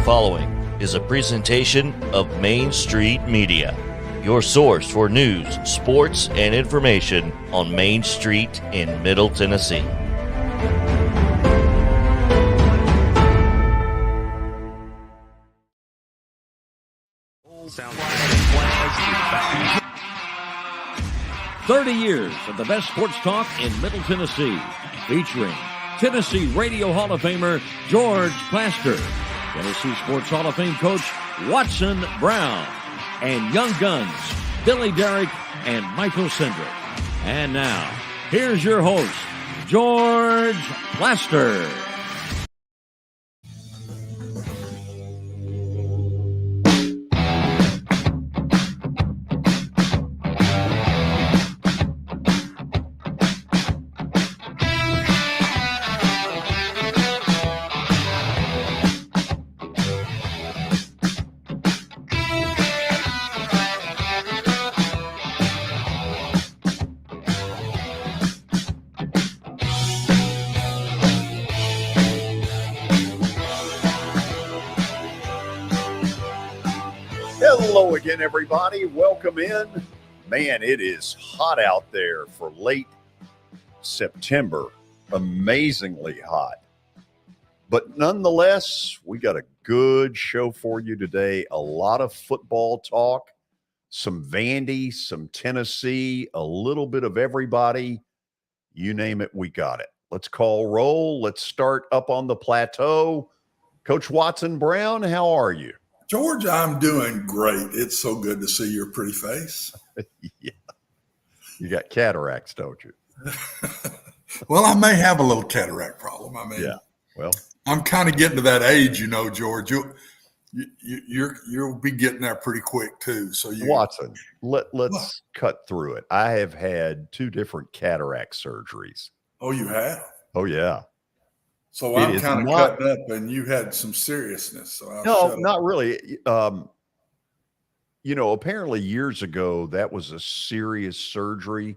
Following is a presentation of Main Street Media, your source for news, sports, and information on Main Street in Middle Tennessee. Sound 30 years of the best sports talk in Middle Tennessee, featuring Tennessee Radio Hall of Famer George Plaster, Tennessee Sports Hall of Fame coach Watson Brown, and Young Guns Billy Derrick and Michael Sindrick. And now, here's your host, George Plaster. Hello again, everybody. Welcome in. Man, it is hot out there for late September. Amazingly hot. But nonetheless, we got a good show for you today. A lot of football talk, some Vandy, some Tennessee, a little bit of everybody. You name it, we got it. Let's call roll. Let's start up on the plateau. Coach Watson Brown, how are you? George, I'm doing great. It's so good to see your pretty face. Yeah. You got cataracts, don't you? Well, I may have a little cataract problem. I mean, yeah. Well, I'm kind of getting to that age, you know, George. You'll be getting there pretty quick too. So Watson, let's cut through it. I have had 2 different cataract surgeries. Oh, you have? Oh, yeah. So I'm kind of cutting up, and you had some seriousness. So no, not really. Apparently years ago that was a serious surgery,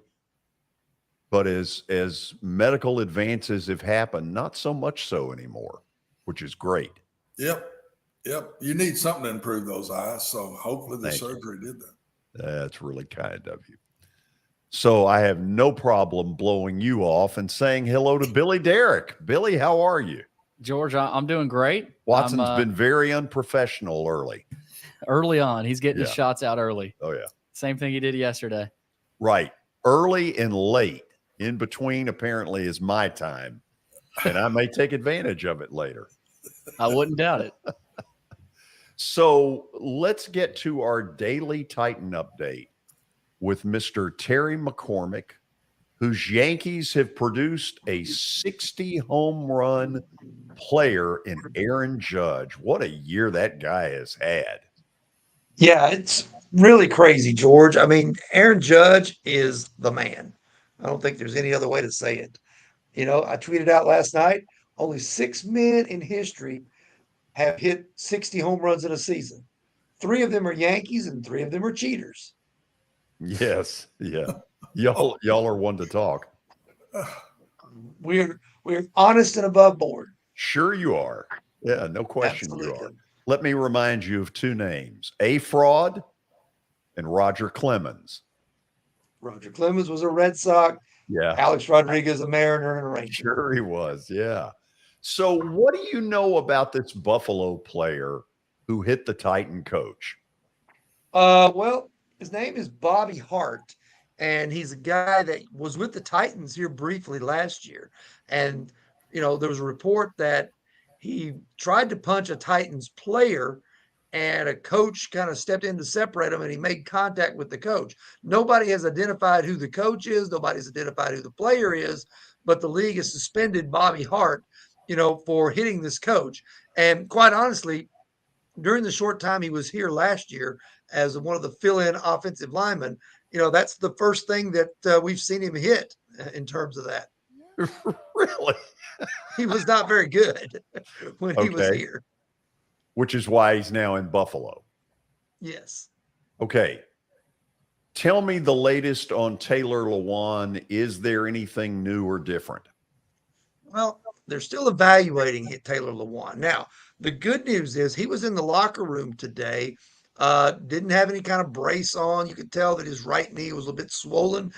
but as medical advances have happened, not so much so anymore, which is great. Yep. You need something to improve those eyes, so hopefully the surgery did that. That's really kind of you. So I have no problem blowing you off and saying hello to Billy Derrick. Billy, how are you? George, I'm doing great. Watson's been very unprofessional early. Early on. He's getting his shots out early. Oh, yeah. Same thing he did yesterday. Right. Early and late. In between, apparently, is my time. And I may take advantage of it later. I wouldn't doubt it. So let's get to our daily Titan update with Mr. Terry McCormick, whose Yankees have produced a 60 home run player in Aaron Judge. What a year that guy has had. Yeah, it's really crazy, George. I mean, Aaron Judge is the man. I don't think there's any other way to say it. You know, I tweeted out last night, only 6 men in history have hit 60 home runs in a season. 3 of them are Yankees and 3 of them are cheaters. Yes. Yeah. Y'all are one to talk. We're honest and above board. Sure you are. Yeah, no question. Absolutely. You are. Let me remind you of 2 names, A. Fraud and Roger Clemens. Roger Clemens was a Red Sox. Yeah. Alex Rodriguez, a Mariner and a Ranger. Sure he was. Yeah. So what do you know about this Buffalo player who hit the Titan coach? Well, his name is Bobby Hart, and he's a guy that was with the Titans here briefly last year. And, you know, there was a report that he tried to punch a Titans player and a coach kind of stepped in to separate them, and he made contact with the coach. Nobody has identified who the coach is. Nobody's identified who the player is, but the league has suspended Bobby Hart, for hitting this coach. And quite honestly, during the short time he was here last year as one of the fill-in offensive linemen, that's the first thing that we've seen him hit in terms of that. Really? He was not very good when he was here. Which is why he's now in Buffalo. Yes. Okay. Tell me the latest on Taylor Lewan. Is there anything new or different? Well, they're still evaluating Taylor Lewan. Now, the good news is he was in the locker room today, didn't have any kind of brace on. You could tell that his right knee was a little bit swollen.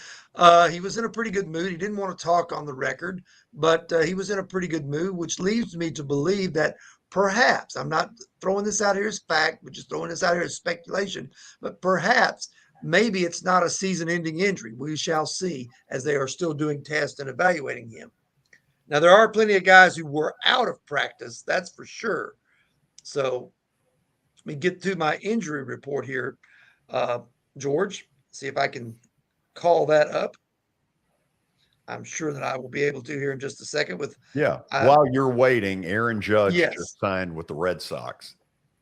He was in a pretty good mood. He didn't want to talk on the record, but he was in a pretty good mood, which leads me to believe that perhaps, I'm not throwing this out here as fact, but just throwing this out here as speculation, but perhaps maybe it's not a season-ending injury. We shall see, as they are still doing tests and evaluating him. Now, there are plenty of guys who were out of practice, that's for sure. So let me get to my injury report here, George, see if I can call that up. I'm sure that I will be able to here in just a second. While you're waiting, Aaron Judge Yes. just signed with the Red Sox.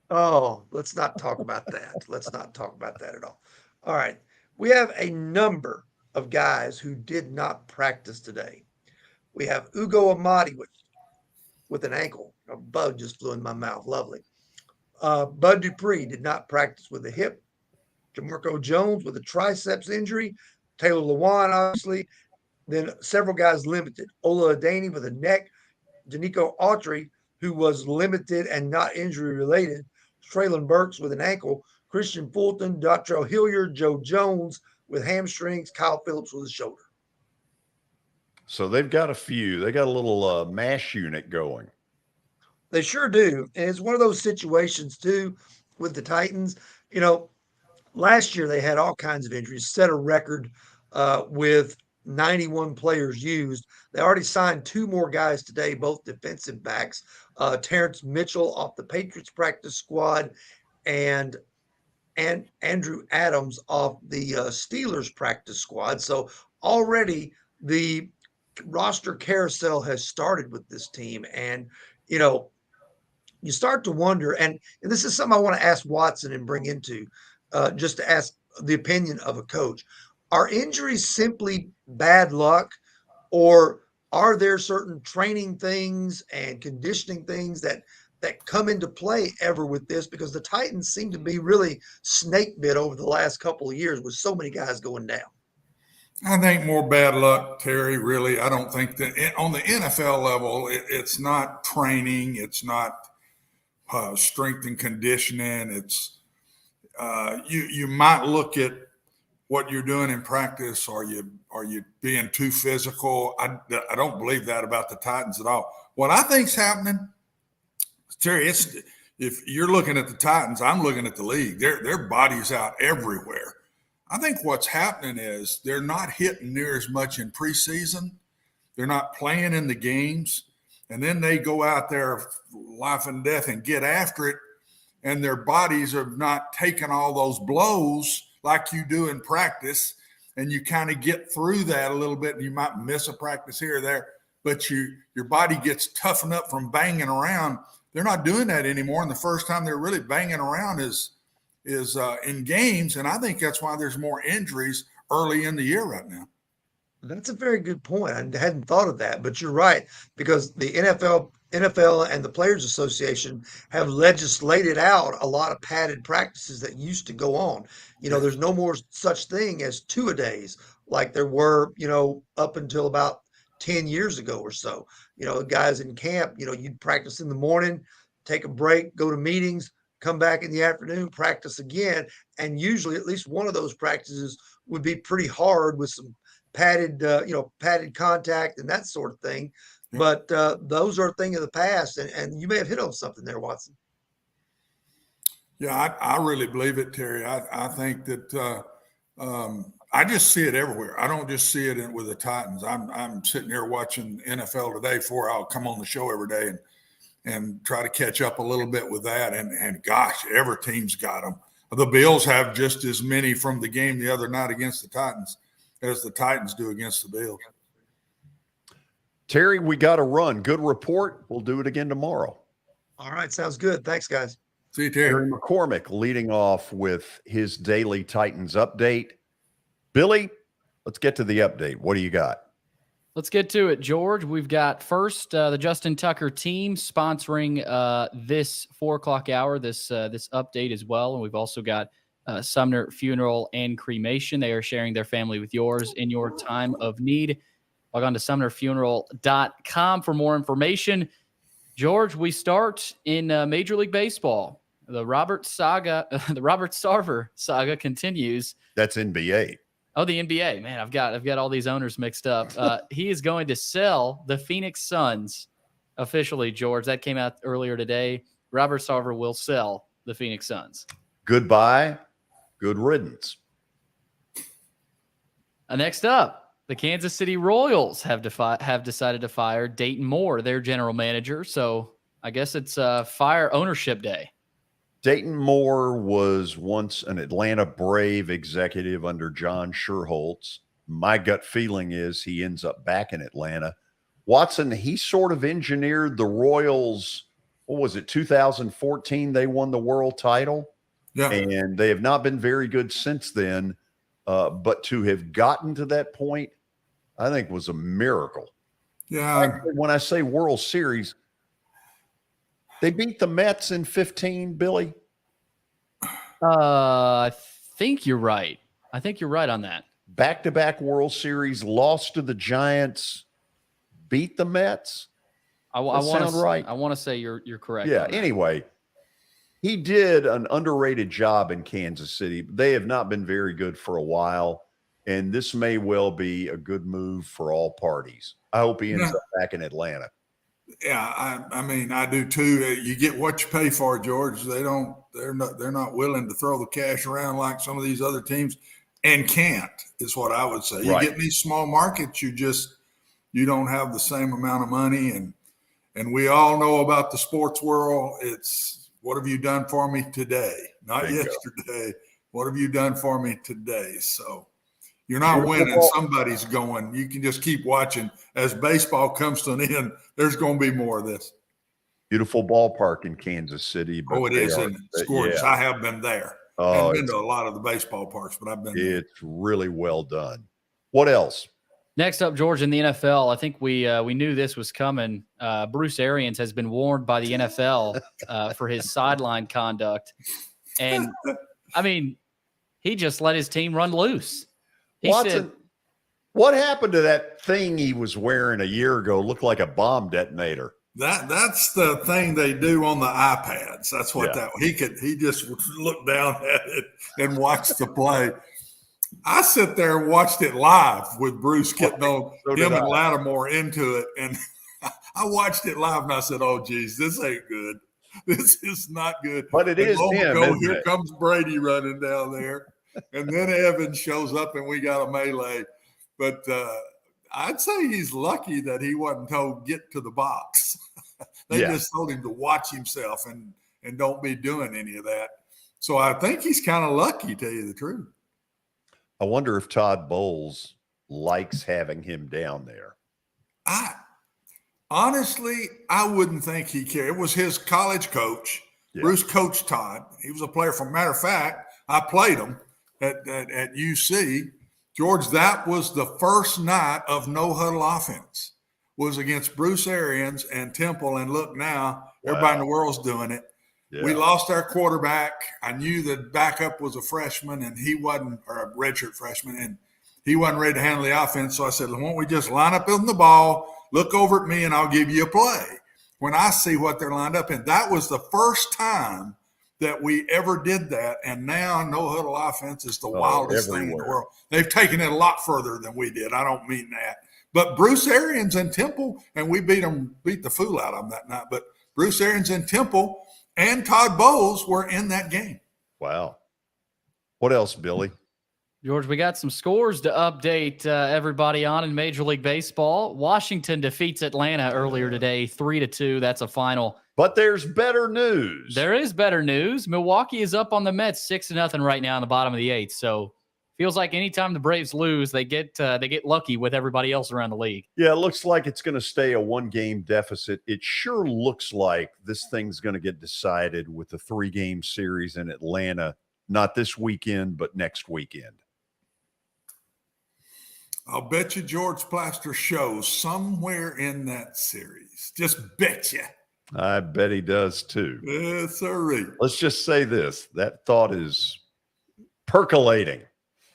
Oh, let's not talk about that. Let's not talk about that at all. All right. We have a number of guys who did not practice today. We have Ugo Amadi with an ankle. A bug just flew in my mouth. Lovely. Bud Dupree did not practice with a hip. Jamarco Jones with a triceps injury. Taylor Lewan, obviously. Then several guys limited. Ola Adani with a neck. Danico Autry, who was limited and not injury related. Traylon Burks with an ankle. Christian Fulton, Dottrell Hilliard, Joe Jones with hamstrings. Kyle Phillips with a shoulder. So they've got a few. They got a little MASH unit going. They sure do. And it's one of those situations, too, with the Titans. Last year they had all kinds of injuries, set a record with 91 players used. They already signed 2 more guys today, both defensive backs. Terrence Mitchell off the Patriots practice squad and Andrew Adams off the Steelers practice squad. So already the roster carousel has started with this team. And, you start to wonder, and this is something I want to ask Watson and bring into just to ask the opinion of a coach. Are injuries simply bad luck, or are there certain training things and conditioning things that come into play ever with this? Because the Titans seem to be really snake bit over the last couple of years with so many guys going down. I think more bad luck, Terry, really. I don't think that on the NFL level, it's not training. It's not strength and conditioning. It's you might look at what you're doing in practice. Are you being too physical? I don't believe that about the Titans at all. What I think's happening, Terry, if you're looking at the Titans, I'm looking at the league. Their body's out everywhere. I think what's happening is they're not hitting near as much in preseason. They're not playing in the games. And then they go out there life and death and get after it. And their bodies are not taking all those blows like you do in practice. And you kind of get through that a little bit. And you might miss a practice here or there. But your body gets toughened up from banging around. They're not doing that anymore. And the first time they're really banging around is in games. And I think that's why there's more injuries early in the year right now. That's a very good point. I hadn't thought of that, but you're right, because the NFL and the Players Association have legislated out a lot of padded practices that used to go on. There's no more such thing as two-a-days like there were, up until about 10 years ago or so. Guys in camp, you'd practice in the morning, take a break, go to meetings, come back in the afternoon, practice again. And usually at least one of those practices would be pretty hard with some padded contact and that sort of thing. But those are a thing of the past. And you may have hit on something there, Watson. Yeah, I really believe it, Terry. I think that I just see it everywhere. I don't just see it with the Titans. I'm sitting here watching NFL Today before I'll come on the show every day. and try to catch up a little bit with that. And gosh, every team's got them. The Bills have just as many from the game the other night against the Titans as the Titans do against the Bills. Terry, we got to run. Good report. We'll do it again tomorrow. All right. Sounds good. Thanks, guys. See you, Terry. Terry McCormick leading off with his daily Titans update. Billy, let's get to the update. What do you got? Let's get to it, George. We've got first the Justin Tucker team sponsoring this 4 o'clock hour, this update as well. And we've also got Sumner Funeral and Cremation. They are sharing their family with yours in your time of need. Log on to sumnerfuneral.com for more information. George, we start in Major League Baseball. The Robert Sarver saga continues. That's NBA. Oh, the NBA, man, I've got all these owners mixed up. He is going to sell the Phoenix Suns officially, George. That came out earlier today. Robert Sarver will sell the Phoenix Suns. Goodbye. Good riddance. Next up, the Kansas City Royals have decided to fire Dayton Moore, their general manager. So I guess it's fire ownership day. Dayton Moore was once an Atlanta Brave executive under John Schuerholz. My gut feeling is he ends up back in Atlanta. Watson, he sort of engineered the Royals. What was it, 2014? They won the world title. Yeah. And they have not been very good since then. But to have gotten to that point, I think was a miracle. Yeah. When I say World Series, they beat the Mets in 15, Billy? I think you're right. I think you're right on that. Back-to-back World Series, lost to the Giants, beat the Mets. I want to say you're correct. Yeah, anyway, he did an underrated job in Kansas City. They have not been very good for a while, and this may well be a good move for all parties. I hope he ends up back in Atlanta. Yeah, I mean, I do too. You get what you pay for, George. They're not willing to throw the cash around like some of these other teams, and can't, is what I would say. You get in these small markets, you don't have the same amount of money, and we all know about the sports world. It's what have you done for me today? Not yesterday. What have you done for me today? So you're not winning. Somebody's going. You can just keep watching. As baseball comes to an end, there's going to be more of this. Beautiful ballpark in Kansas City. It is, isn't it? Gorgeous. Yeah. I have been there. I haven't been to a lot of the baseball parks, but I've been there. It's really well done. What else? Next up, George, in the NFL, I think we knew this was coming. Bruce Arians has been warned by the NFL for his sideline conduct. And, I mean, he just let his team run loose. Watson, what happened to that thing he was wearing a year ago? Looked like a bomb detonator. That's the thing they do on the iPads. That's what he just looked down at it and watched the play. I sit there and watched it live with Bruce getting on him and Lattimore into it. And I watched it live and I said, oh, geez, this ain't good. This is not good. But it is him. Here comes Brady running down there. And then Evans shows up and we got a melee. But I'd say he's lucky that he wasn't told get to the box. They just told him to watch himself and don't be doing any of that. So I think he's kind of lucky, to tell you the truth. I wonder if Todd Bowles likes having him down there. Honestly, I wouldn't think he cared. It was his college coach. Yeah. Bruce coached Todd. He was a player. Matter of fact, I played him at UC. George, that was the first night of no huddle offense. Was against Bruce Arians and Temple. And look now, everybody in the world's doing it. Yeah. We lost our quarterback. I knew the backup was a freshman and he wasn't, or a redshirt freshman, and he wasn't ready to handle the offense. So I said, why don't we just line up in the ball, look over at me, and I'll give you a play when I see what they're lined up in. That was the first time that we ever did that. And now no huddle offense is the wildest thing in the world. They've taken it a lot further than we did. I don't mean that. But Bruce Arians and Temple, and we beat the fool out of them that night. But Bruce Arians and Temple and Todd Bowles were in that game. Wow. What else, Billy? George, we got some scores to update everybody on in Major League Baseball. Washington defeats Atlanta earlier today, 3-2. That's a final. But there's better news. There is better news. Milwaukee is up on the Mets 6-0 right now in the bottom of the 8th. So feels like anytime the Braves lose, they get lucky with everybody else around the league. Yeah, it looks like it's going to stay a 1-game deficit. It sure looks like this thing's going to get decided with the 3-game series in Atlanta, not this weekend, but next weekend. I'll bet you George Plaster shows somewhere in that series. Just bet you. I bet he does too. Yes, sir. Let's just say this. That thought is percolating.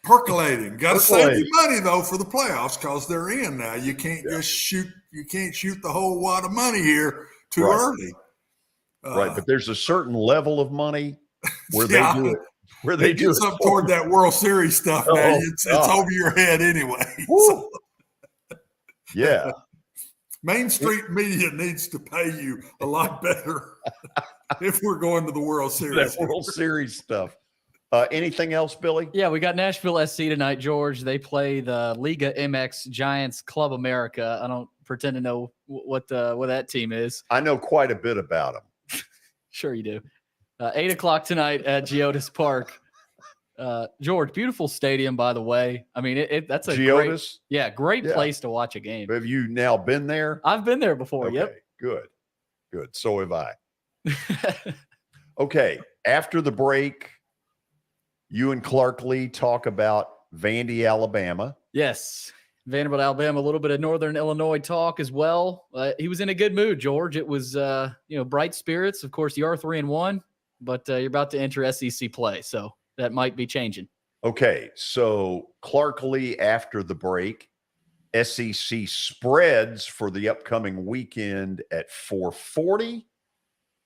Got to save your money, though, for the playoffs because they're in now. You can't just shoot. You can't shoot the whole wad of money here too early. Right, but there's a certain level of money where they do it. Where they do it up toward that World Series stuff now. It's over your head anyway. So. Yeah. Main Street Media needs to pay you a lot better if we're going to the World Series. That World Series stuff. Anything else, Billy? Yeah, we got Nashville SC tonight, George. They play the Liga MX Giants Club America. I don't pretend to know what that team is. I know quite a bit about them. Sure you do. 8 o'clock tonight at Geodis Park. George, beautiful stadium, by the way. I mean, that's a Geodis? Great place to watch a game. Have you now been there? I've been there before. Okay, Yep. Good. So have I. Okay. After the break, you and Clark Lee talk about Vandy, Alabama. Yes. Vanderbilt, Alabama, a little bit of Northern Illinois talk as well. He was in a good mood, George. It was, bright spirits. Of course, you are 3-1, but you're about to enter SEC play, so that might be changing. Okay, so Clark Lee after the break, SEC spreads for the upcoming weekend at 4:40.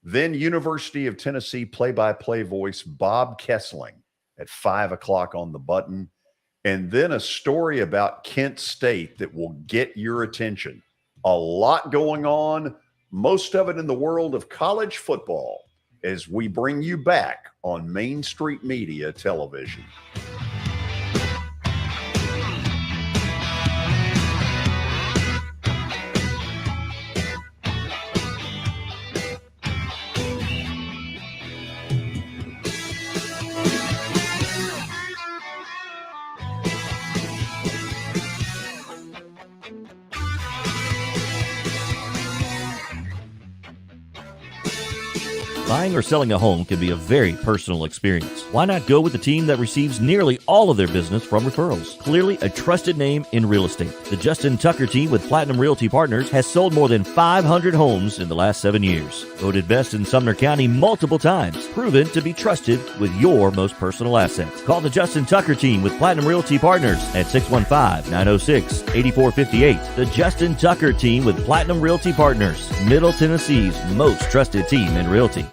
Then University of Tennessee play-by-play voice Bob Kesling at 5 o'clock on the button. And then a story about Kent State that will get your attention. A lot going on, most of it in the world of college football, as we bring you back on Main Street Media Television. Buying or selling a home can be a very personal experience. Why not go with the team that receives nearly all of their business from referrals? Clearly a trusted name in real estate. The Justin Tucker team with Platinum Realty Partners has sold more than 500 homes in the last 7 years. Voted best in Sumner County multiple times. Proven to be trusted with your most personal assets. Call the Justin Tucker team with Platinum Realty Partners at 615-906-8458. The Justin Tucker team with Platinum Realty Partners, Middle Tennessee's most trusted team in realty.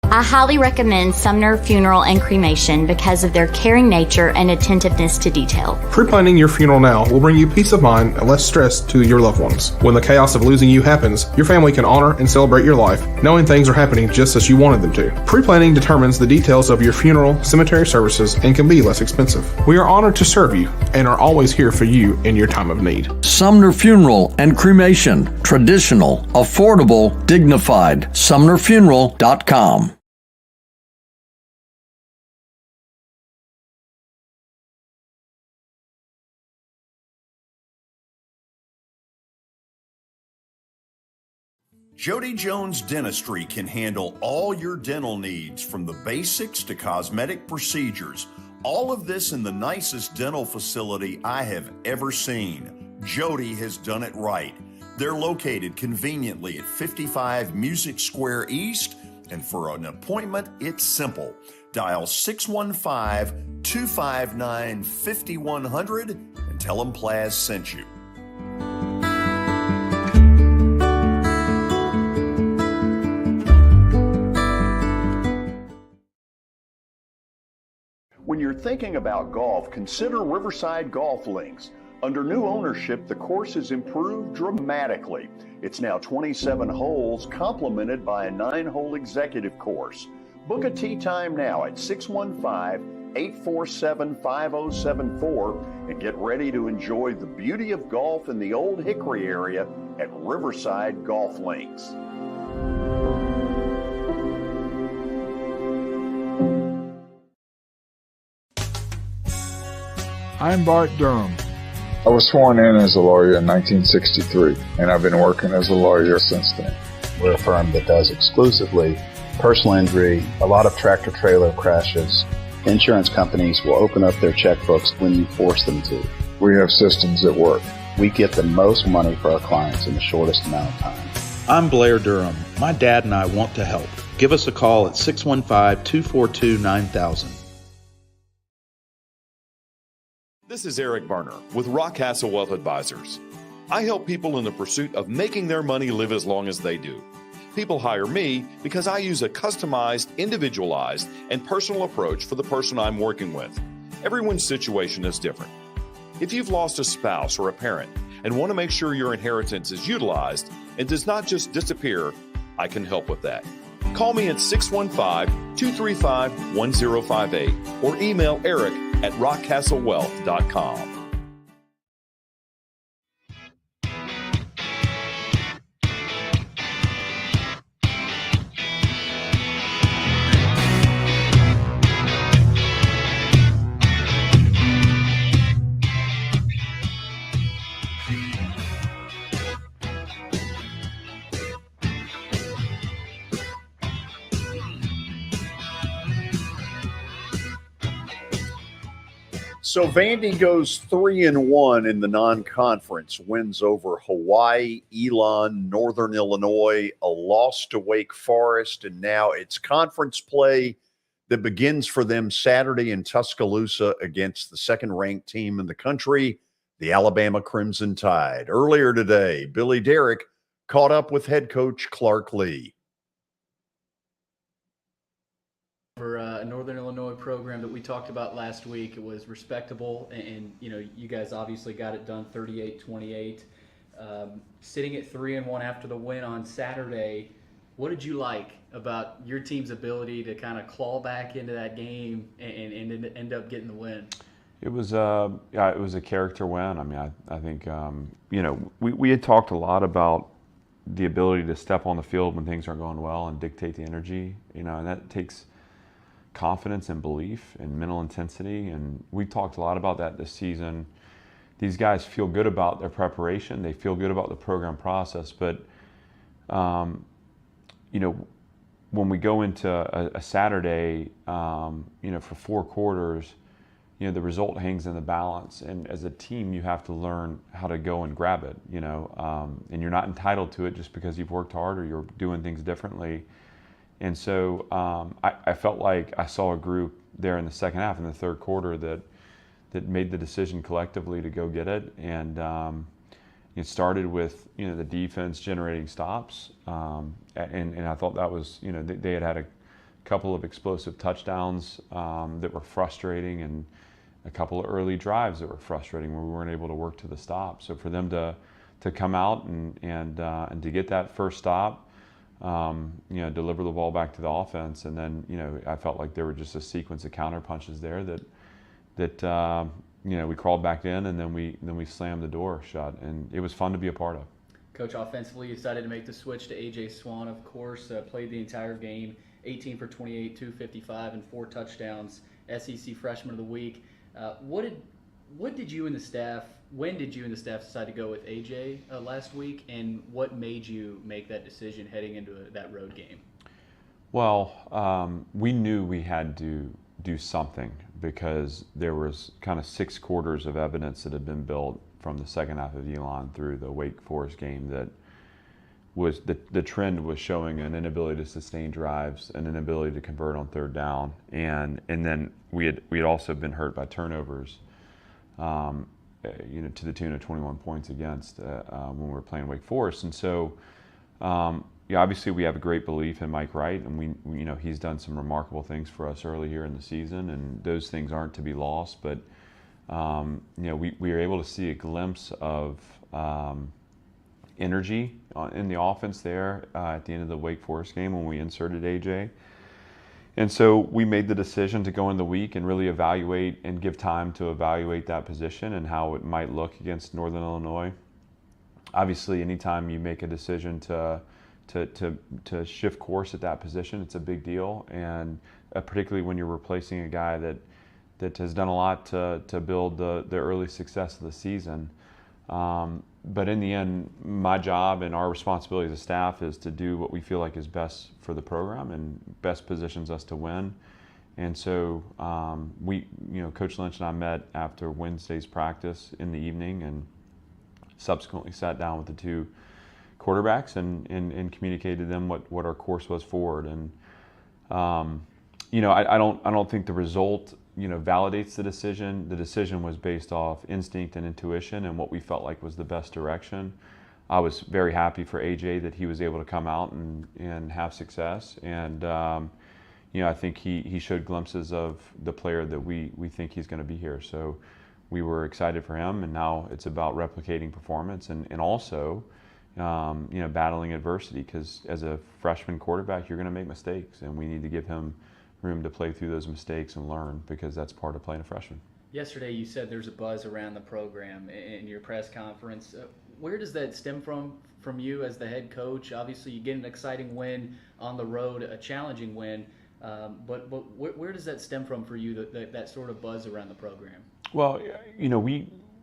I highly recommend Sumner Funeral and Cremation because of their caring nature and attentiveness to detail. Pre-planning your funeral now will bring you peace of mind and less stress to your loved ones. When the chaos of losing you happens, your family can honor and celebrate your life, knowing things are happening just as you wanted them to. Pre-planning determines the details of your funeral, cemetery services, and can be less expensive. We are honored to serve you and are always here for you in your time of need. Sumner Funeral and Cremation. Traditional, affordable, dignified. SumnerFuneral.com. Jody Jones Dentistry can handle all your dental needs, from the basics to cosmetic procedures. All of this in the nicest dental facility I have ever seen. Jody has done it right. They're located conveniently at 55 Music Square East, and for an appointment, it's simple. Dial 615-259-5100 and tell them Plaz sent you. When you're thinking about golf, consider Riverside Golf Links. Under new ownership, the course has improved dramatically. It's now 27 holes, complemented by a 9-hole executive course. Book a tee time now at 615-847-5074 and get ready to enjoy the beauty of golf in the Old Hickory area at Riverside Golf Links. I'm Bart Durham. I was sworn in as a lawyer in 1963, and I've been working as a lawyer since then. We're a firm that does exclusively personal injury, a lot of tractor-trailer crashes. Insurance companies will open up their checkbooks when you force them to. We have systems that work. We get the most money for our clients in the shortest amount of time. I'm Blair Durham. My dad and I want to help. Give us a call at 615-242-9000. This is Eric Berner with Rockcastle Wealth Advisors. I help people in the pursuit of making their money live as long as they do. People hire me because I use a customized, individualized, and personal approach for the person I'm working with. Everyone's situation is different. If you've lost a spouse or a parent and want to make sure your inheritance is utilized and does not just disappear, I can help with that. Call me at 615-235-1058 or email Eric at rockcastlewealth.com. So Vandy goes 3-1 in the non-conference, wins over Hawaii, Elon, Northern Illinois, a loss to Wake Forest, and now it's conference play that begins for them Saturday in Tuscaloosa against the second-ranked team in the country, the Alabama Crimson Tide. Earlier today, Billy Derrick caught up with head coach Clark Lee. For a Northern Illinois program that we talked about last week, it was respectable, and you know, you guys obviously got it done 38-28. Sitting at 3-1 after the win on Saturday, what did you like about your team's ability to kind of claw back into that game and end up getting the win? It was a character win. I mean, I think you know, we had talked a lot about the ability to step on the field when things aren't going well and dictate the energy, you know, and that takes confidence and belief and mental intensity, and we talked a lot about that this season. These guys feel good about their preparation, they feel good about the program process, but you know, when we go into a Saturday, you know, for 4 quarters, you know, the result hangs in the balance, and as a team you have to learn how to go and grab it, you know, and you're not entitled to it just because you've worked hard or you're doing things differently. And so I felt like I saw a group there in the second half, in the third quarter, that made the decision collectively to go get it. And it started with, you know, the defense generating stops, and I thought that was, you know, they had a couple of explosive touchdowns that were frustrating, and a couple of early drives that were frustrating where we weren't able to work to the stop. So for them to come out and to get that first stop, you know, deliver the ball back to the offense, and then, you know, I felt like there were just a sequence of counter punches there that you know, we crawled back in, and then we slammed the door shut, and it was fun to be a part of. Coach, offensively, you decided to make the switch to A.J. Swan, of course, played the entire game, 18 for 28, 255, and 4 touchdowns, SEC Freshman of the Week. When did you and the staff decide to go with AJ last week, and what made you make that decision heading into that road game? Well, we knew we had to do something because there was kind of 6 quarters of evidence that had been built from the second half of Elon through the Wake Forest game that was the trend was showing an inability to sustain drives, an inability to convert on third down, and then we had also been hurt by turnovers, you know, to the tune of 21 points against when we were playing Wake Forest. And so yeah, obviously we have a great belief in Mike Wright, and we you know, he's done some remarkable things for us early here in the season, and those things aren't to be lost. But we were able to see a glimpse of energy in the offense there at the end of the Wake Forest game when we inserted AJ. And so we made the decision to go in the week and really evaluate and give time to evaluate that position and how it might look against Northern Illinois. Obviously, anytime you make a decision to shift course at that position, it's a big deal, and particularly when you're replacing a guy that has done a lot to build the early success of the season. But in the end, my job and our responsibility as a staff is to do what we feel like is best for the program and best positions us to win. And so Coach Lynch and I met after Wednesday's practice in the evening and subsequently sat down with the two quarterbacks and communicated to them what our course was forward. And I don't think the result validates the decision. The decision was based off instinct and intuition and what we felt like was the best direction. I was very happy for AJ that he was able to come out and have success. And, I think he showed glimpses of the player that we think he's going to be here. So we were excited for him, and now it's about replicating performance and also, battling adversity, because as a freshman quarterback, you're going to make mistakes, and we need to give him room to play through those mistakes and learn, because that's part of playing a freshman. Yesterday you said there's a buzz around the program in your press conference. Where does that stem from you as the head coach? Obviously you get an exciting win on the road, a challenging win, but where does that stem from for you, that sort of buzz around the program? Well,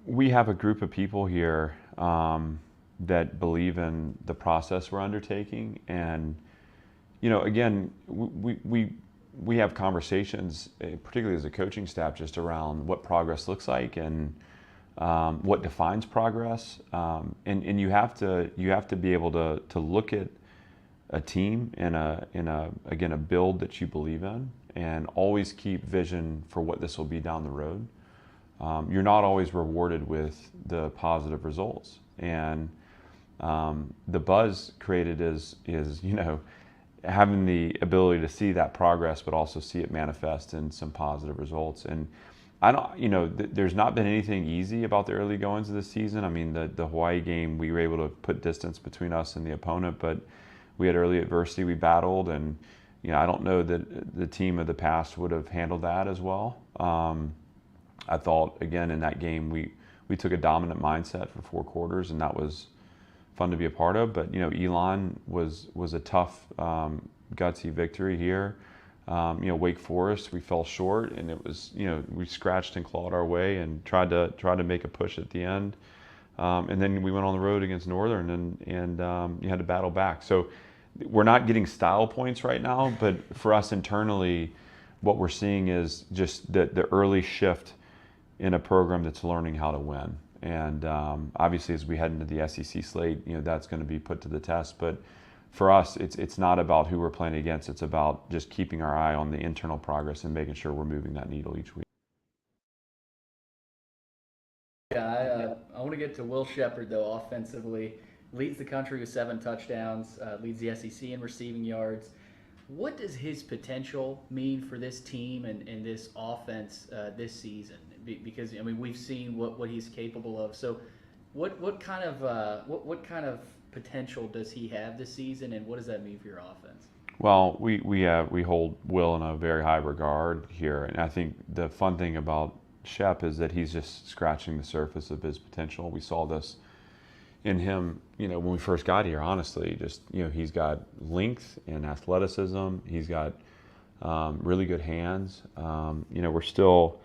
we have a group of people here that believe in the process we're undertaking, and again, we have conversations, particularly as a coaching staff, just around what progress looks like and what defines progress. And you have to be able to look at a team in a build that you believe in, and always keep vision for what this will be down the road. You're not always rewarded with the positive results, and the buzz created is having the ability to see that progress, but also see it manifest in some positive results. And there's not been anything easy about the early goings of the season. I mean, the Hawaii game, we were able to put distance between us and the opponent, but we had early adversity we battled, and I don't know that the team of the past would have handled that as well. I thought, again, in that game, we took a dominant mindset for 4 quarters, and that was fun to be a part of. But Elon was a tough, gutsy victory here. Wake Forest, we fell short, and it was we scratched and clawed our way and tried to make a push at the end. And then we went on the road against Northern, and you had to battle back. So we're not getting style points right now, but for us internally, what we're seeing is just the early shift in a program that's learning how to win. And obviously, as we head into the SEC slate, that's going to be put to the test. But for us, it's not about who we're playing against. It's about just keeping our eye on the internal progress and making sure we're moving that needle each week. Yeah, I want to get to Will Shepherd, though. Offensively, leads the country with 7 touchdowns, leads the SEC in receiving yards. What does his potential mean for this team and this offense this season? Because we've seen what he's capable of. So, what kind of potential does he have this season, and what does that mean for your offense? Well, we hold Will in a very high regard here, and I think the fun thing about Shep is that he's just scratching the surface of his potential. We saw this in him, when we first got here. Honestly, just he's got length and athleticism. He's got really good hands. We're still.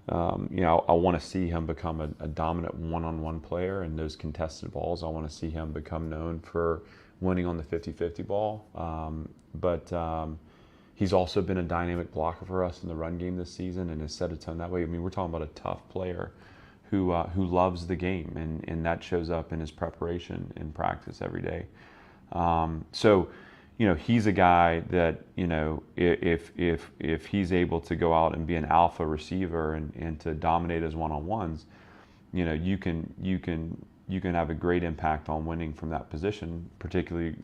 I want to see him become a dominant one-on-one player in those contested balls. I want to see him become known for winning on the 50-50 ball. But he's also been a dynamic blocker for us in the run game this season and has set a tone that way. We're talking about a tough player who loves the game, and that shows up in his preparation and practice every day. So he's a guy that, if he's able to go out and be an alpha receiver and to dominate his one-on-ones, you can have a great impact on winning from that position, particularly,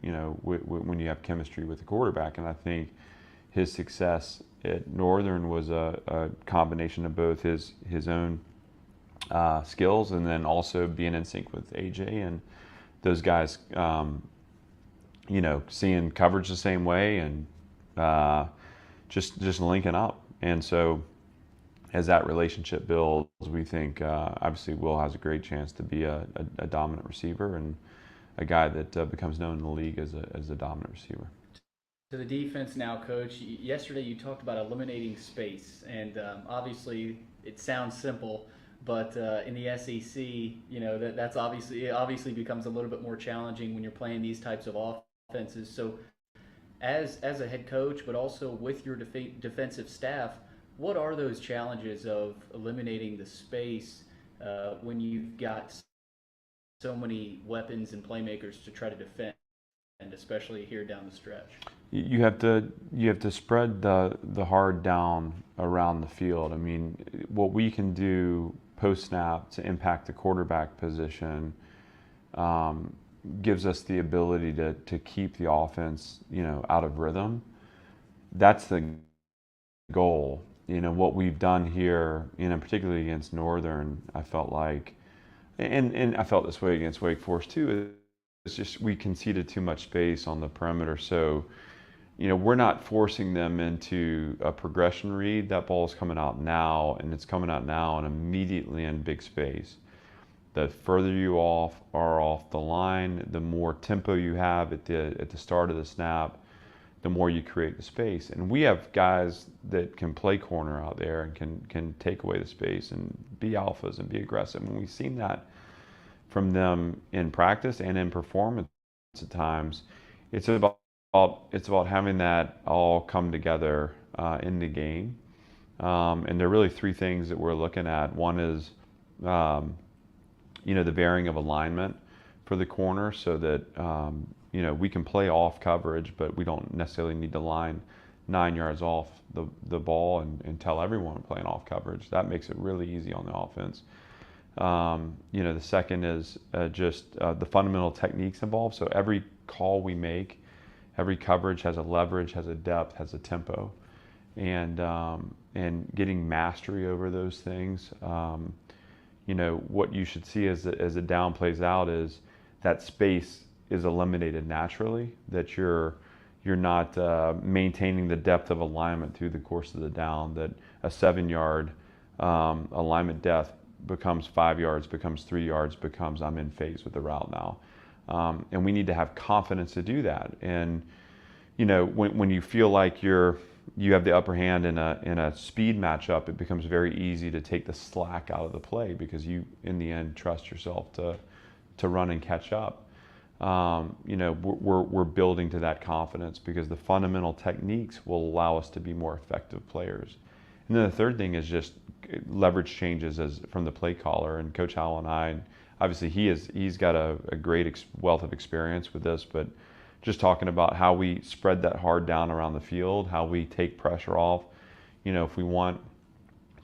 when you have chemistry with the quarterback. And I think his success at Northern was a combination of both his own skills, and then also being in sync with AJ and those guys, seeing coverage the same way and just linking up. And so as that relationship builds, we think obviously Will has a great chance to be a dominant receiver and a guy that becomes known in the league as a dominant receiver. To the defense now, Coach. Yesterday you talked about eliminating space, and obviously it sounds simple, but in the SEC, that's obviously becomes a little bit more challenging when you're playing these types of offenses. So, as a head coach, but also with your defensive staff, what are those challenges of eliminating the space when you've got so many weapons and playmakers to try to defend, and especially here down the stretch? You have to spread the hard down around the field. I mean, what we can do post snap to impact the quarterback position gives us the ability to keep the offense, out of rhythm. That's the goal. What we've done here, particularly against Northern, I felt like, and I felt this way against Wake Forest too. It's just we conceded too much space on the perimeter. So, we're not forcing them into a progression read. That ball is coming out now, and it's coming out now and immediately in big space. The further you are off the line, the more tempo you have at the start of the snap, the more you create the space. And we have guys that can play corner out there and can take away the space and be alphas and be aggressive. And we've seen that from them in practice and in performance at times. It's about having that all come together in the game. And there are really three things that we're looking at. One is, the bearing of alignment for the corner so that, we can play off coverage, but we don't necessarily need to line 9 yards off the ball and tell everyone we're playing off coverage. That makes it really easy on the offense. The second is just the fundamental techniques involved. So every call we make, every coverage has a leverage, has a depth, has a tempo, and getting mastery over those things. What you should see as the down plays out is that space is eliminated naturally, that you're not maintaining the depth of alignment through the course of the down, that a 7-yard alignment depth becomes 5 yards, becomes 3 yards, becomes I'm in phase with the route now. And we need to have confidence to do that. And when you feel like you have the upper hand in a speed matchup, it becomes very easy to take the slack out of the play because you, in the end, trust yourself to run and catch up. We're building to that confidence because the fundamental techniques will allow us to be more effective players. And then the third thing is just leverage changes from the play caller. And Coach Howell and I, obviously he's got a great wealth of experience with this, but just talking about how we spread that hard down around the field, how we take pressure off. If we want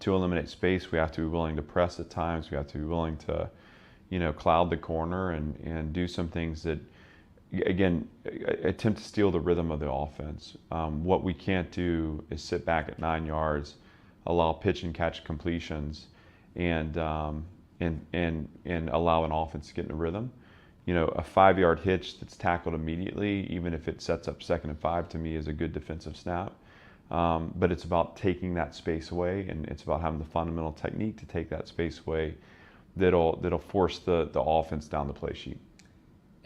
to eliminate space, we have to be willing to press at times. We have to be willing to, cloud the corner and do some things that, again, attempt to steal the rhythm of the offense. What we can't do is sit back at 9 yards, allow pitch and catch completions, and allow an offense to get in a rhythm. A 5-yard hitch that's tackled immediately, even if it sets up 2nd and 5, to me is a good defensive snap. But it's about taking that space away, and it's about having the fundamental technique to take that space away that'll force the offense down the play sheet.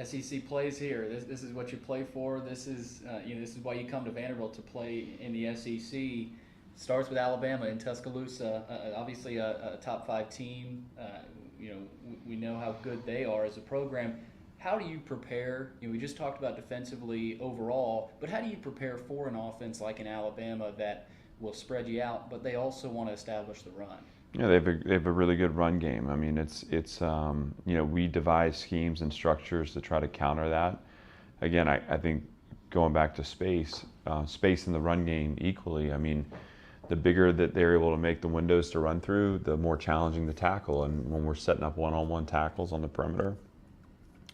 SEC plays here. This is what you play for. This is this is why you come to Vanderbilt to play in the SEC. Starts with Alabama in Tuscaloosa. Obviously a top 5 team. We know how good they are as a program. How do you prepare? We just talked about defensively overall, but how do you prepare for an offense like in Alabama that will spread you out, but they also want to establish the run? Yeah, they have a really good run game. I mean, it's we devise schemes and structures to try to counter that. Again, I think going back to space in the run game equally. I mean, the bigger that they're able to make the windows to run through, the more challenging the tackle. And when we're setting up one-on-one tackles on the perimeter,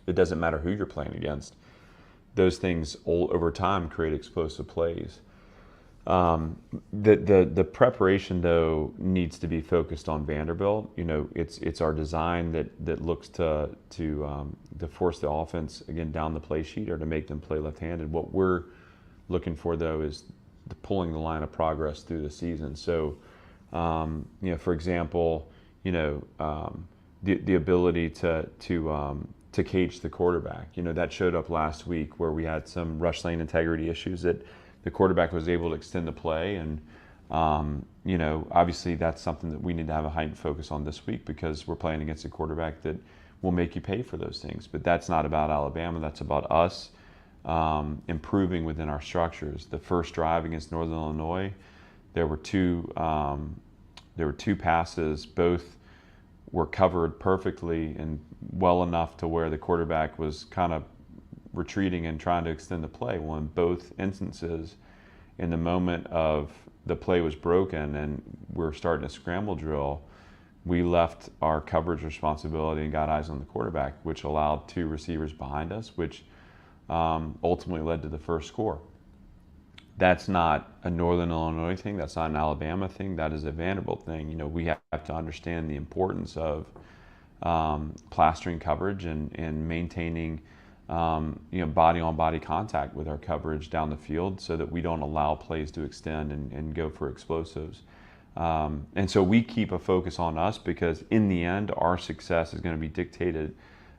it doesn't matter who you're playing against. Those things over time create explosive plays. The preparation though needs to be focused on Vanderbilt. It's our design that looks to force the offense again down the play sheet or to make them play left-handed. What we're looking for though is pulling the line of progress through the season. So, for example, the ability to cage the quarterback. That showed up last week where we had some rush lane integrity issues that the quarterback was able to extend the play, and obviously that's something that we need to have a heightened focus on this week because we're playing against a quarterback that will make you pay for those things. But that's not about Alabama. That's about us improving within our structures. The first drive against Northern Illinois, there were two passes. Both were covered perfectly and well enough to where the quarterback was kind of retreating and trying to extend the play. Well, in both instances, in the moment of the play was broken and we're starting a scramble drill, we left our coverage responsibility and got eyes on the quarterback, which allowed two receivers behind us, which ultimately led to the first score. That's not a Northern Illinois thing. That's not an Alabama thing. That is a Vanderbilt thing. We have to understand the importance of plastering coverage and maintaining body-on-body contact with our coverage down the field so that we don't allow plays to extend and go for explosives. And so we keep a focus on us because in the end, our success is going to be dictated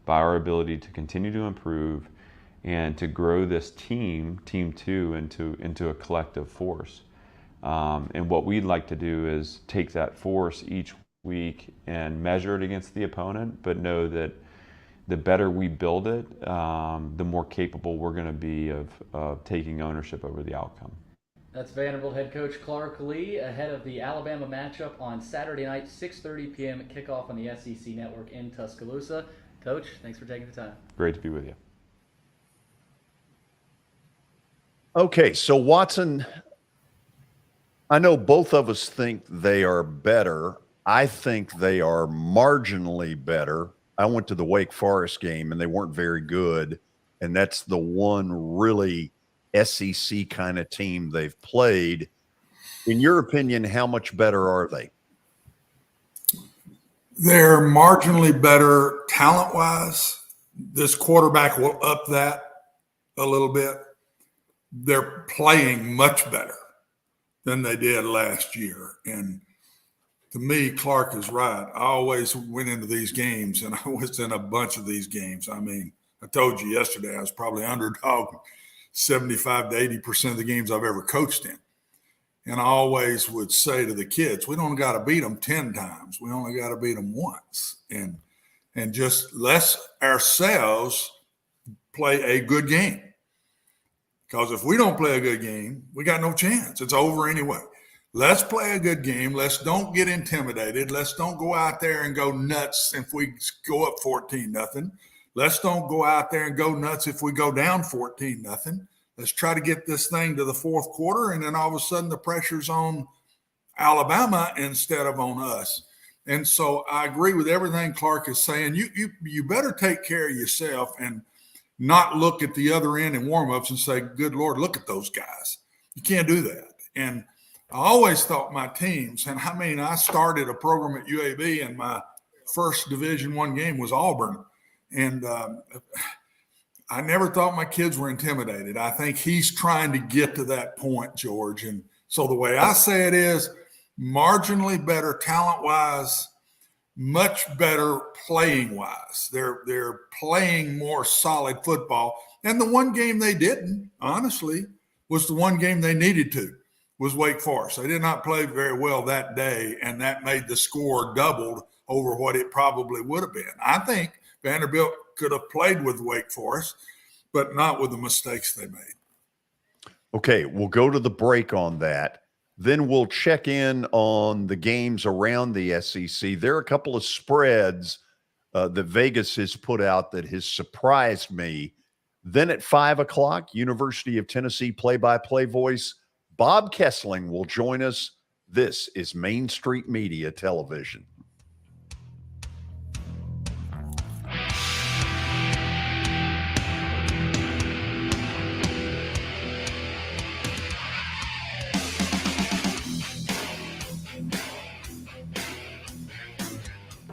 by our ability to continue to improve and to grow this team two, into a collective force. And what we'd like to do is take that force each week and measure it against the opponent, but know that the better we build it, the more capable we're going to be of taking ownership over the outcome. That's Vanderbilt head coach Clark Lee ahead of the Alabama matchup on Saturday night, 6:30 p.m. kickoff on the SEC Network in Tuscaloosa. Coach, thanks for taking the time. Great to be with you. Okay, so Watson, I know both of us think they are better. I think they are marginally better. I went to the Wake Forest game and they weren't very good. And that's the one really SEC kind of team they've played. In your opinion, how much better are they? They're marginally better talent-wise. This quarterback will up that a little bit. They're playing much better than they did last year. And to me, Clark is right. I always went into these games, and I was in a bunch of these games. I mean, I told you yesterday I was probably underdog 75 to 80% of the games I've ever coached in. And I always would say to the kids, we don't got to beat them 10 times. We only got to beat them once. And just let's ourselves play a good game. Because if we don't play a good game, we got no chance. It's over anyway. Let's play a good game. Let's don't get intimidated. Let's don't go out there and go nuts if we go up 14-0. Let's don't go out there and go nuts if we go down 14-0. Let's try to get this thing to the fourth quarter, and then all of a sudden the pressure's on Alabama instead of on us. And so I agree with everything Clark is saying. You better take care of yourself and not look at the other end in warmups and say, good Lord, look at those guys. You can't do that. And I always thought my teams, and I mean, I started a program at UAB and my first Division I game was Auburn. And I never thought my kids were intimidated. I think he's trying to get to that point, George. And so the way I say it is marginally better talent-wise, much better playing-wise. They're playing more solid football. And the one game they didn't, honestly, was the one game they needed to, was Wake Forest. They did not play very well that day, and that made the score doubled over what it probably would have been. I think Vanderbilt could have played with Wake Forest, but not with the mistakes they made. Okay, we'll go to the break on that. Then we'll check in on the games around the SEC. There are a couple of spreads that Vegas has put out that has surprised me. Then at 5 o'clock, University of Tennessee play-by-play voice Bob Kesling will join us. This is Main Street Media Television.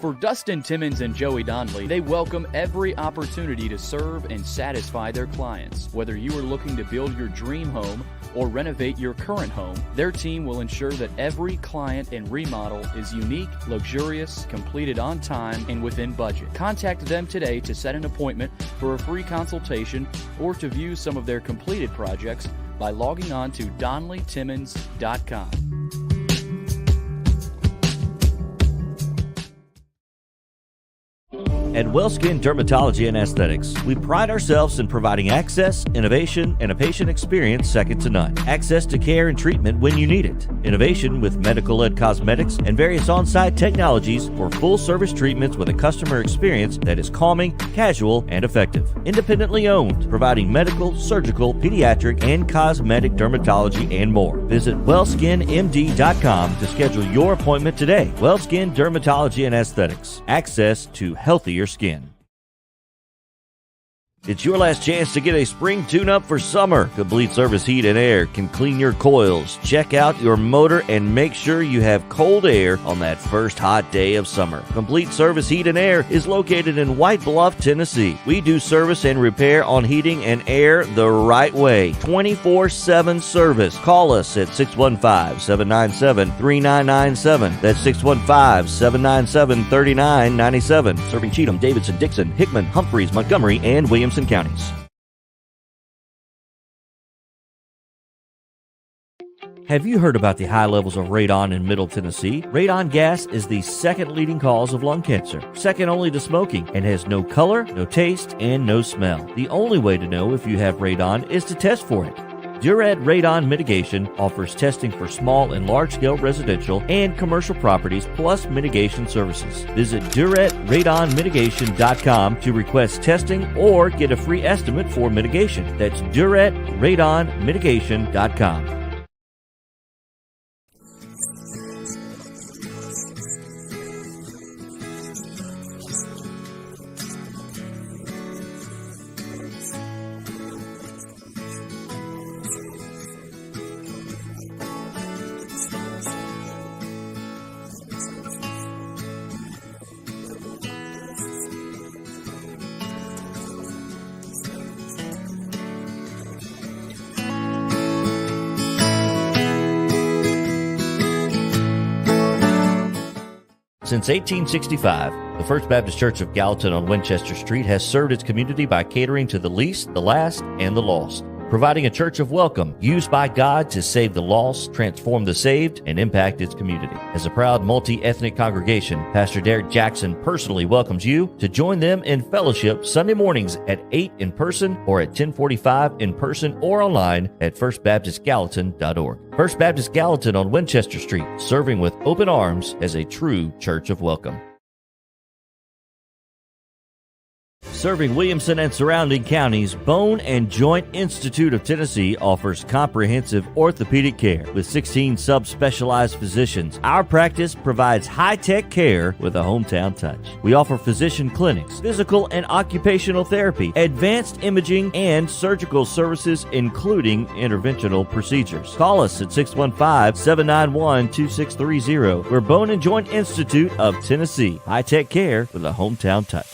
For Dustin Timmons and Joey Donnelly, they welcome every opportunity to serve and satisfy their clients. Whether you are looking to build your dream home or renovate your current home, their team will ensure that every client and remodel is unique, luxurious, completed on time, and within budget. Contact them today to set an appointment for a free consultation or to view some of their completed projects by logging on to DonnellyTimmons.com. At WellSkin Dermatology and Aesthetics, we pride ourselves in providing access, innovation, and a patient experience second to none. Access to care and treatment when you need it. Innovation with medical-led cosmetics and various on-site technologies for full-service treatments with a customer experience that is calming, casual, and effective. Independently owned, providing medical, surgical, pediatric, and cosmetic dermatology and more. Visit WellSkinMD.com to schedule your appointment today. WellSkin Dermatology and Aesthetics. Access to healthier skin. It's your last chance to get a spring tune-up for summer. Complete Service Heat and Air can clean your coils, check out your motor, and make sure you have cold air on that first hot day of summer. Complete Service Heat and Air is located in White Bluff, Tennessee. We do service and repair on heating and air the right way. 24/7 service. Call us at 615-797-3997. That's 615-797-3997. Serving Cheatham, Davidson, Dixon, Hickman, Humphreys, Montgomery, and Williamson counties. Have you heard about the high levels of radon in Middle Tennessee? Radon gas is the second leading cause of lung cancer, second only to smoking, and has no color, no taste, and no smell. The only way to know if you have radon is to test for it. Duret Radon Mitigation offers testing for small and large-scale residential and commercial properties, plus mitigation services. Visit DuretRadonMitigation.com to request testing or get a free estimate for mitigation. That's DuretRadonMitigation.com. Since 1865, the First Baptist Church of Gallatin on Winchester Street has served its community by catering to the least, the last, and the lost, providing a church of welcome used by God to save the lost, transform the saved, and impact its community. As a proud multi-ethnic congregation, Pastor Derek Jackson personally welcomes you to join them in fellowship Sunday mornings at 8 in person or at 1045 in person or online at firstbaptistgallatin.org. First Baptist Gallatin on Winchester Street, serving with open arms as a true church of welcome. Serving Williamson and surrounding counties, Bone and Joint Institute of Tennessee offers comprehensive orthopedic care with 16 subspecialized physicians. Our practice provides high-tech care with a hometown touch. We offer physician clinics, physical and occupational therapy, advanced imaging, and surgical services, including interventional procedures. Call us at 615-791-2630. We're Bone and Joint Institute of Tennessee. High-tech care with a hometown touch.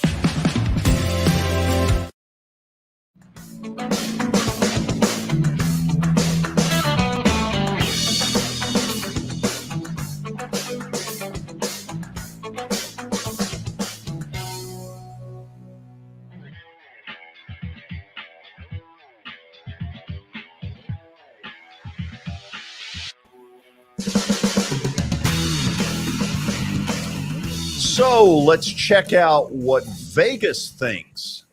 So let's check out what Vegas thinks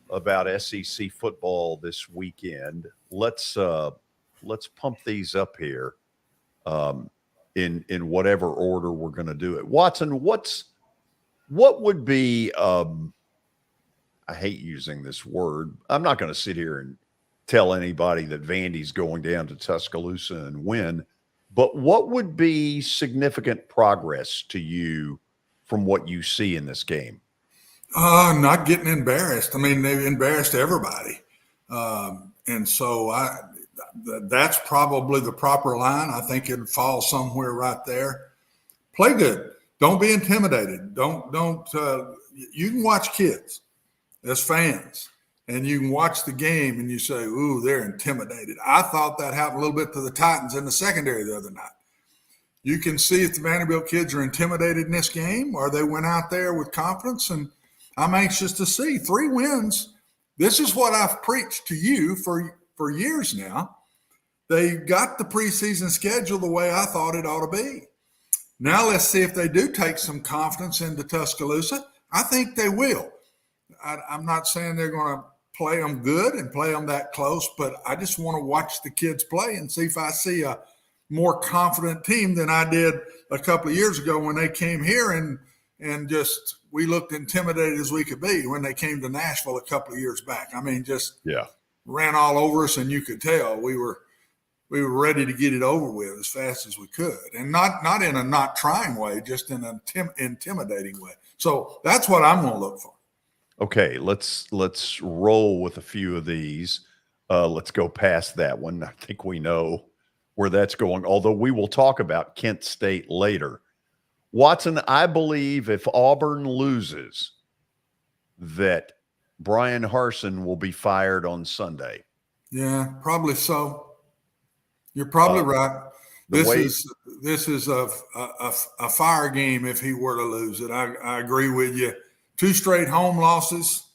about SEC football this weekend. Let's pump these up here in whatever order we're going to do it. Watson, what would be I hate using this word. I'm not going to sit here and tell anybody that Vandy's going down to Tuscaloosa and win, but what would be significant progress to you from what you see in this game? Not getting embarrassed. I mean, they've embarrassed everybody. And so that's probably the proper line. I think it'd fall somewhere right there. Play good. Don't be intimidated. You can watch kids as fans, and you can watch the game and you say, ooh, they're intimidated. I thought that happened a little bit to the Titans in the secondary the other night. You can see if the Vanderbilt kids are intimidated in this game or they went out there with confidence, and I'm anxious to see 3 wins. This is what I've preached to you for years now. They got the preseason schedule the way I thought it ought to be. Now let's see if they do take some confidence into Tuscaloosa. I think they will. I'm not saying they're going to play them good and play them that close, but I just want to watch the kids play and see if I see a more confident team than I did a couple of years ago when they came here and just we looked intimidated as we could be when they came to Nashville a couple of years back. I mean, just ran all over us, and you could tell we were ready to get it over with as fast as we could, and not in a not trying way, just in an intimidating way. So that's what I'm going to look for. Okay, let's roll with a few of these. Let's go past that one. I think we know where that's going, although we will talk about Kent State later. Watson, I believe if Auburn loses, that Brian Harsin will be fired on Sunday. Yeah, probably so. You're probably right. This is a fire game if he were to lose it. I agree with you. 2 straight home losses,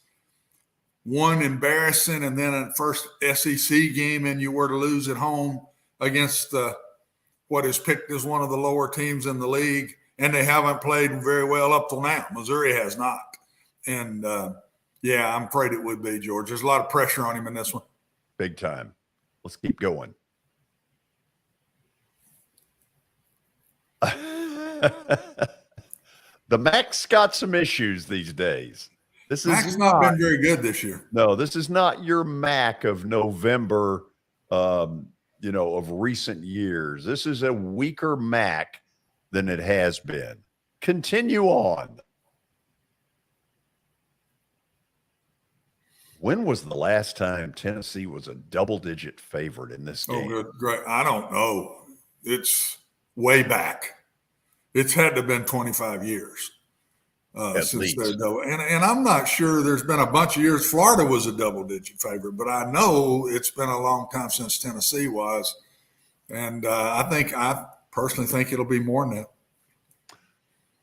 1 embarrassing, and then a first SEC game, and you were to lose at home against what is picked as one of the lower teams in the league, and they haven't played very well up till now. Missouri has not. And, I'm afraid it would be, George. There's a lot of pressure on him in this one. Big time. Let's keep going. The MAC's got some issues these days. MAC's not been very good this year. No, this is not your MAC of November, of recent years. This is a weaker MAC than it has been. Continue on. When was the last time Tennessee was a double-digit favorite in this game? Oh, good, great. I don't know. It's way back. It's had to have been 25 years since they're double. And I'm not sure there's been a bunch of years Florida was a double-digit favorite, but I know it's been a long time since Tennessee was. And I personally think it'll be more than that.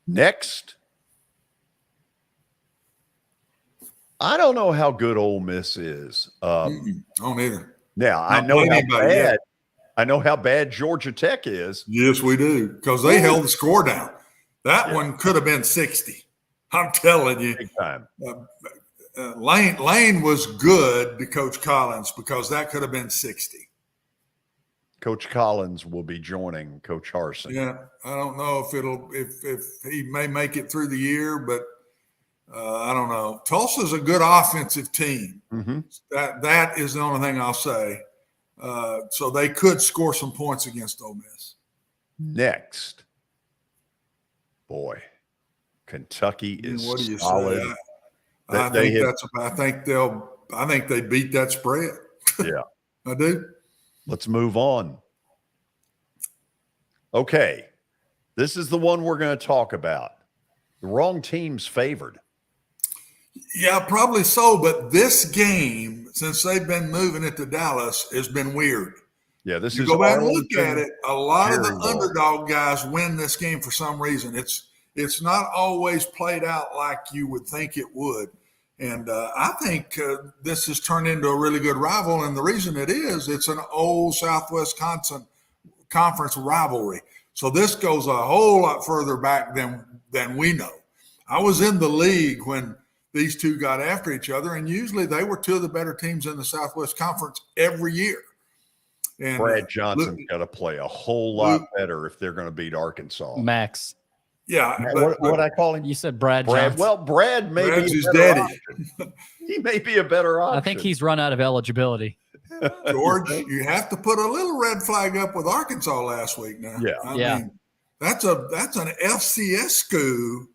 Next, I don't know how good Ole Miss is. Don't either. Now, I know how bad Georgia Tech is. Yes, we do, because they held the score down. That one could have been 60. I'm telling you. Big time. Lane was good to Coach Collins because that could have been 60. Coach Collins will be joining Coach Harsin. Yeah, I don't know if he may make it through the year, but I don't know. Tulsa's a good offensive team. Mm-hmm. That is the only thing I'll say. So they could score some points against Ole Miss. Next, boy, Kentucky is what do you solid. Say? I think they beat that spread. Yeah, I do. Let's move on. Okay, this is the one we're going to talk about. The wrong team's favored. Yeah, probably so. But this game, since they've been moving it to Dallas, has been weird. Yeah, this you is go back and look at it. A lot of the terrible. Underdog guys win this game for some reason. It's not always played out like you would think it would. And I think this has turned into a really good rival. And the reason it is, it's an old Southwest Conference rivalry. So this goes a whole lot further back than we know. I was in the league when these two got after each other, and usually they were 2 of the better teams in the Southwest Conference every year. And Brad Johnson's got to play a whole lot better if they're going to beat Arkansas. Max. Yeah. What I call him? You said Brad Johnson. Well, Brad may Brad's be his a better daddy. option. He may be a better option. I think he's run out of eligibility. George, you have to put a little red flag up with Arkansas last week now. Yeah. I mean, that's an FCS school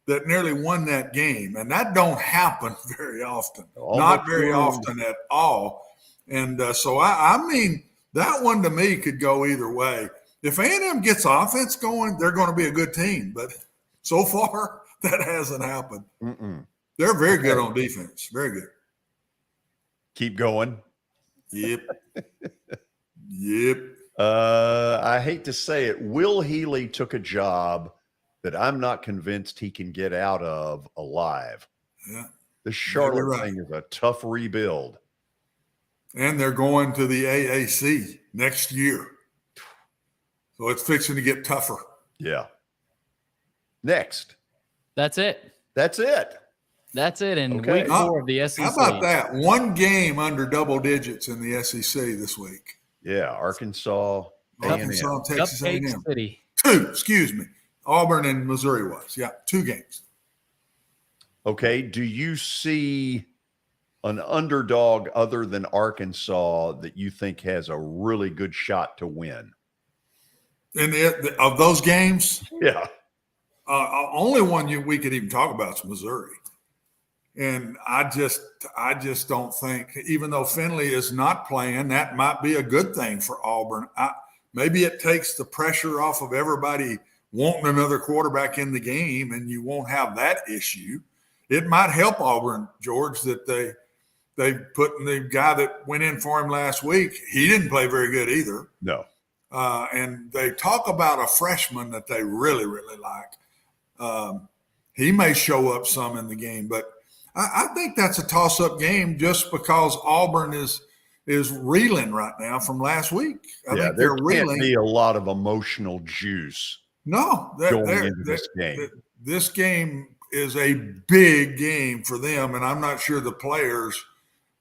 that nearly won that game. And that don't happen very often. Not very often at all. And so, I mean, that one to me could go either way. If A&M gets offense going, they're going to be a good team. But So far, that hasn't happened. Mm-mm. They're very good on defense. Very good. Keep going. Yep. Yep. I hate to say it. Will Healy took a job that I'm not convinced he can get out of alive. Yeah. The Charlotte thing is a tough rebuild. And they're going to the AAC next year. So it's fixing to get tougher. Yeah. Next. That's it. That's it. That's it in week 4 of the SEC. How about that? One game under double digits in the SEC this week. Yeah, Arkansas, Arkansas, Texas Cupcake A&M. City. 2, excuse me. Auburn and Missouri was. Yeah, 2 games. Okay, do you see an underdog other than Arkansas that you think has a really good shot to win? Of those games? Yeah. Only one we could even talk about is Missouri. And I just don't think, even though Finley is not playing, that might be a good thing for Auburn. Maybe it takes the pressure off of everybody wanting another quarterback in the game, and you won't have that issue. It might help Auburn, George, that they put in the guy that went in for him last week. He didn't play very good either. No. And they talk about a freshman that they really, really like. He may show up some in the game, but I think that's a toss-up game just because Auburn is reeling right now from last week. I think there reeling. Can't be a lot of emotional juice. No, going into this game. This game is a big game for them, and I'm not sure the players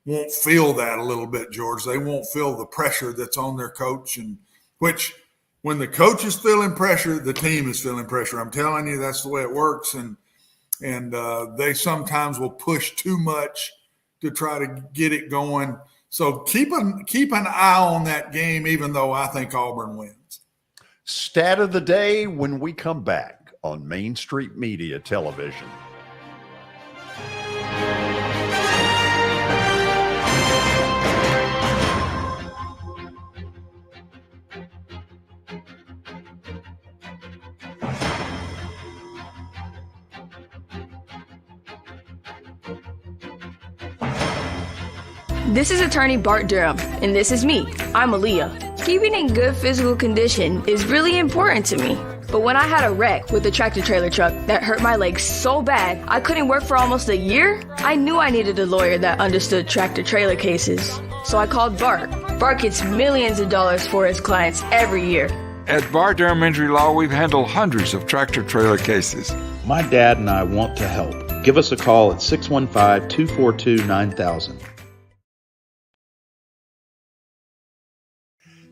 won't feel that a little bit, George. They won't feel the pressure that's on their coach, and which when the coach is feeling pressure, the team is feeling pressure. I'm telling you, that's the way it works, and they sometimes will push too much to try to get it going. So keep an eye on that game, even though I think Auburn wins. Stat of the day when we come back on Main Street Media Television. This is attorney Bart Durham, and this is me. I'm Aaliyah. Keeping in good physical condition is really important to me. But when I had a wreck with a tractor-trailer truck that hurt my legs so bad I couldn't work for almost a year, I knew I needed a lawyer that understood tractor-trailer cases. So I called Bart. Bart gets millions of dollars for his clients every year. At Bart Durham Injury Law, we've handled hundreds of tractor-trailer cases. My dad and I want to help. Give us a call at 615-242-9000.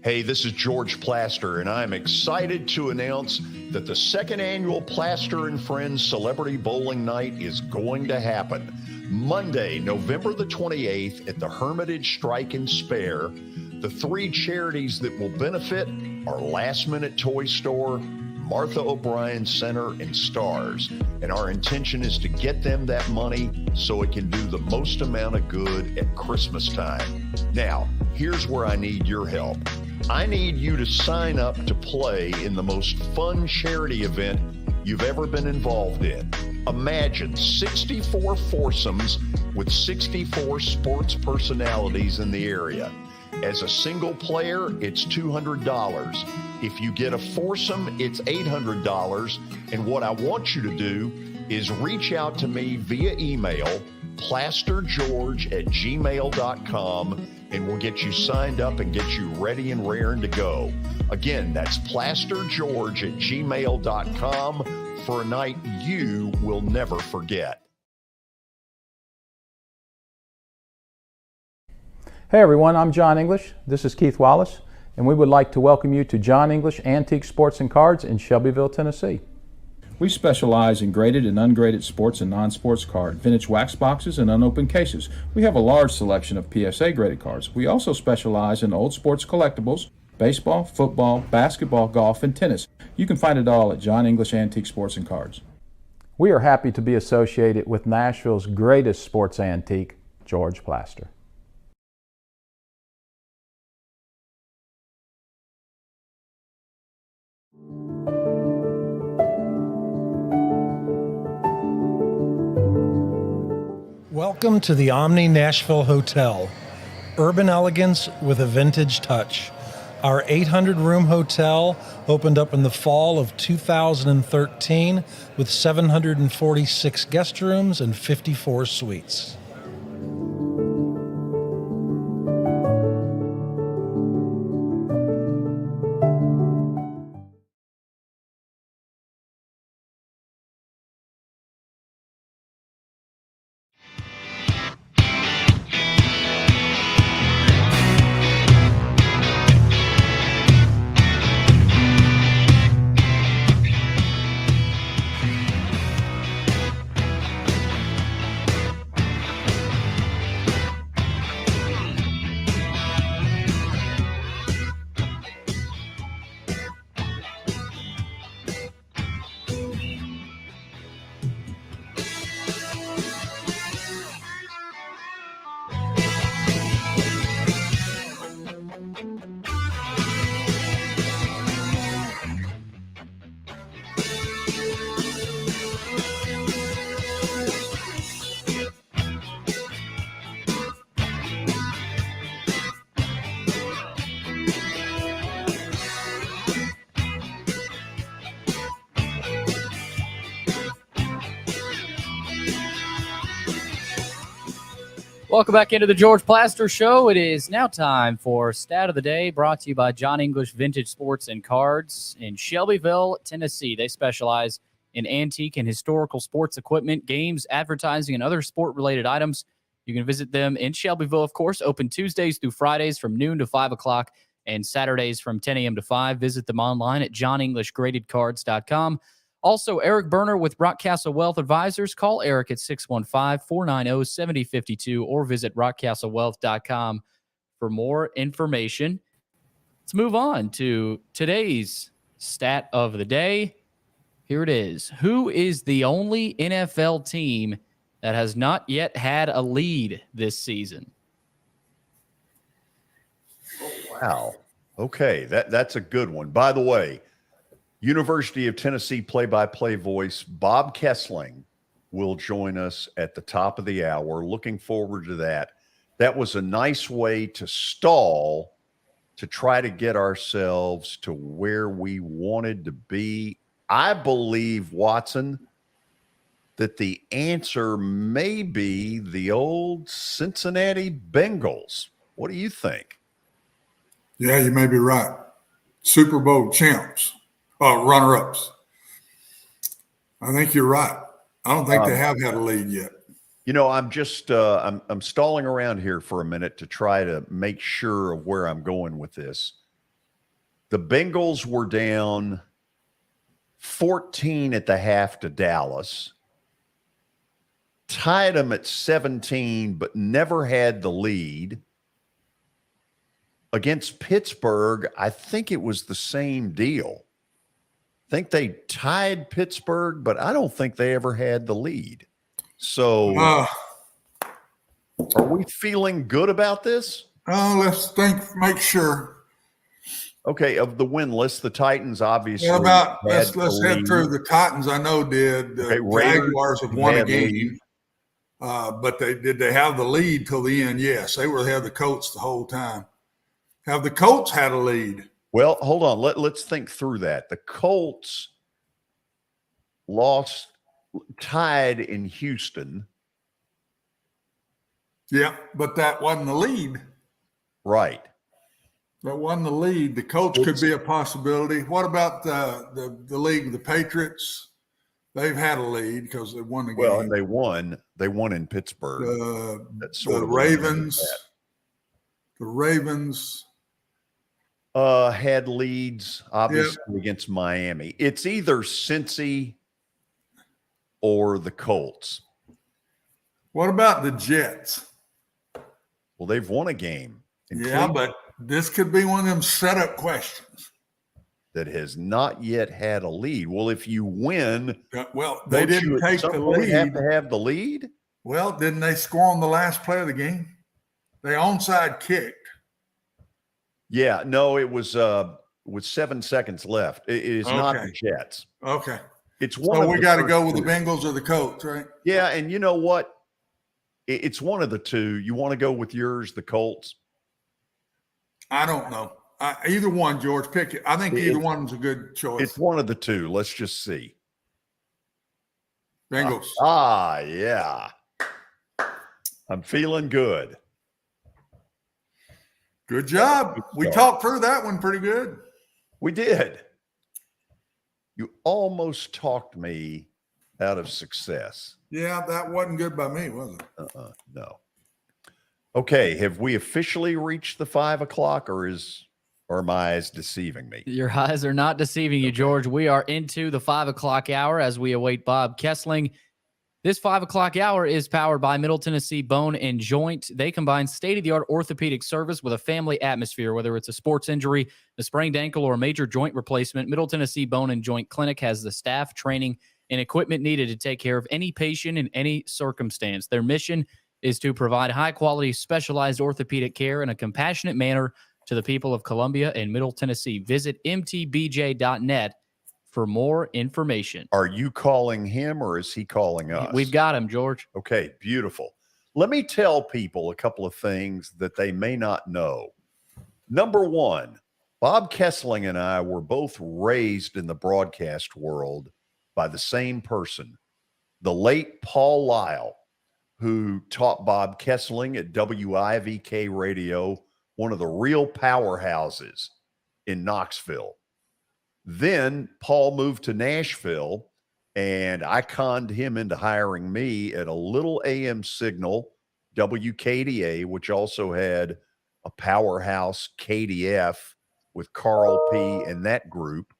Hey, this is George Plaster, and I'm excited to announce that the second annual Plaster and Friends Celebrity Bowling Night is going to happen Monday, November the 28th at the Hermitage Strike and Spare. The 3 charities that will benefit are Last Minute Toy Store, Martha O'Brien Center, and Stars. And our intention is to get them that money so it can do the most amount of good at Christmas time. Now, here's where I need your help. I need you to sign up to play in the most fun charity event you've ever been involved in. Imagine 64 foursomes with 64 sports personalities in the area. As a single player, it's $200. If you get a foursome, it's $800. And what I want you to do is reach out to me via email, plastergeorge@gmail.com, and we'll get you signed up and get you ready and raring to go. Again, that's plastergeorge@gmail.com for a night you will never forget. Hey everyone, I'm John English. This is Keith Wallace, and we would like to welcome you to John English Antique Sports and Cards in Shelbyville, Tennessee. We specialize in graded and ungraded sports and non-sports cards, vintage wax boxes, and unopened cases. We have a large selection of PSA graded cards. We also specialize in old sports collectibles, baseball, football, basketball, golf, and tennis. You can find it all at John English Antique Sports and Cards. We are happy to be associated with Nashville's greatest sports antique, George Plaster. Welcome to the Omni Nashville Hotel. Urban elegance with a vintage touch. Our 800-room hotel opened up in the fall of 2013 with 746 guest rooms and 54 suites. Welcome back into the George Plaster Show. It is now time for Stat of the Day, brought to you by John English Vintage Sports and Cards in Shelbyville, Tennessee. They specialize in antique and historical sports equipment, games, advertising, and other sport-related items. You can visit them in Shelbyville, of course, open Tuesdays through Fridays from noon to 5 o'clock and Saturdays from 10 a.m. to 5. Visit them online at johnenglishgradedcards.com. Also, Eric Berner with Rockcastle Wealth Advisors. Call Eric at 615-490-7052 or visit rockcastlewealth.com for more information. Let's move on to today's stat of the day. Here it is. Who is the only NFL team that has not yet had a lead this season? Wow. Okay, that's a good one. By the way, University of Tennessee play-by-play voice Bob Kesling will join us at the top of the hour. Looking forward to that. That was a nice way to stall to try to get ourselves to where we wanted to be. I believe, Watson, that the answer may be the old Cincinnati Bengals. What do you think? Yeah, you may be right. Super Bowl champs. Runner-ups. I think you're right. I don't think they have had a lead yet. You know, I'm just I'm stalling around here for a minute to try to make sure of where I'm going with this. The Bengals were down 14 at the half to Dallas, tied them at 17, but never had the lead. Against Pittsburgh, I think it was the same deal. I think they tied Pittsburgh, but I don't think they ever had the lead. So are we feeling good about this? Let's make sure. Okay, of the win list, the Titans obviously. Let's head through. The Titans, I know, did. The Jaguars have won a game, but did they have the lead till the end? Yes, they had the Colts the whole time. Have the Colts had a lead? Well, hold on. Let's think through that. The Colts tied in Houston. Yeah, but that wasn't the lead. Right. That wasn't the lead. The Colts could be a possibility. What about the league, the Patriots? They've had a lead because they won the game. Well, and they won. They won in Pittsburgh. The Ravens. The Ravens. Had leads, obviously, against Miami. It's either Cincy or the Colts. What about the Jets? Well, they've won a game. Yeah, but this could be one of them setup questions. That has not yet had a lead. Well, if you win, they didn't take the lead. Have to have the lead? Well, didn't they score on the last play of the game? They onside kicked. Yeah, no, it was with 7 seconds left. It is not the Jets. Okay. It's one. So we got to go with the Bengals or the Colts, right? Yeah, and you know what? It's one of the two. You want to go with yours, the Colts? I don't know. Either one, George. Pick it. I think either one's a good choice. It's one of the two. Let's just see. Bengals. Yeah. I'm feeling good. Good job. We talked through that one pretty good. We did. You almost talked me out of success. Yeah, that wasn't good by me, was it? No. Okay, have we officially reached the 5 o'clock, or are my eyes deceiving me? Your eyes are not deceiving you, George. We are into the 5 o'clock hour as we await Bob Kesling. This 5 o'clock hour is powered by Middle Tennessee Bone and Joint. They combine state-of-the-art orthopedic service with a family atmosphere. Whether it's a sports injury, a sprained ankle, or a major joint replacement, Middle Tennessee Bone and Joint Clinic has the staff, training, and equipment needed to take care of any patient in any circumstance. Their mission is to provide high-quality, specialized orthopedic care in a compassionate manner to the people of Columbia and Middle Tennessee. Visit mtbj.net for more information. Are you calling him, or is he calling us? We've got him, George. Okay, beautiful. Let me tell people a couple of things that they may not know. Number one, Bob Kesling and I were both raised in the broadcast world by the same person, the late Paul Lyle, who taught Bob Kesling at WIVK Radio, one of the real powerhouses in Knoxville. Then Paul moved to Nashville, and I conned him into hiring me at a little AM signal, WKDA, which also had a powerhouse KDF with Carl P. and that group.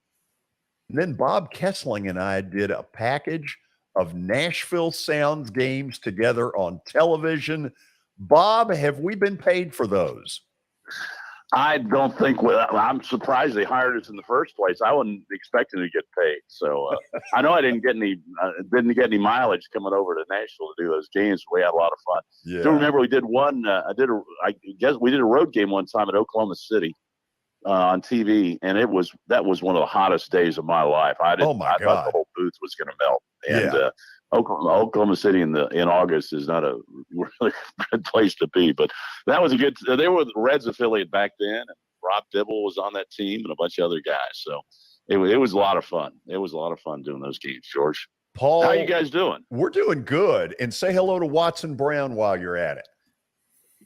And then Bob Kesling and I did a package of Nashville Sounds games together on television. Bob, have we been paid for those? I don't think. I'm surprised they hired us in the first place. I wasn't expecting to get paid. So I know I didn't get any mileage coming over to Nashville to do those games. We had a lot of fun. Yeah. I do remember we did one. I guess we did a road game one time at Oklahoma City on TV, and that was one of the hottest days of my life. I thought the whole booth was going to melt. And Oklahoma City in August is not a really good place to be, but that was a good. They were the Reds affiliate back then, and Rob Dibble was on that team, and a bunch of other guys. So it was a lot of fun. It was a lot of fun doing those games. George, Paul, how you guys doing? We're doing good. And say hello to Watson Brown while you're at it,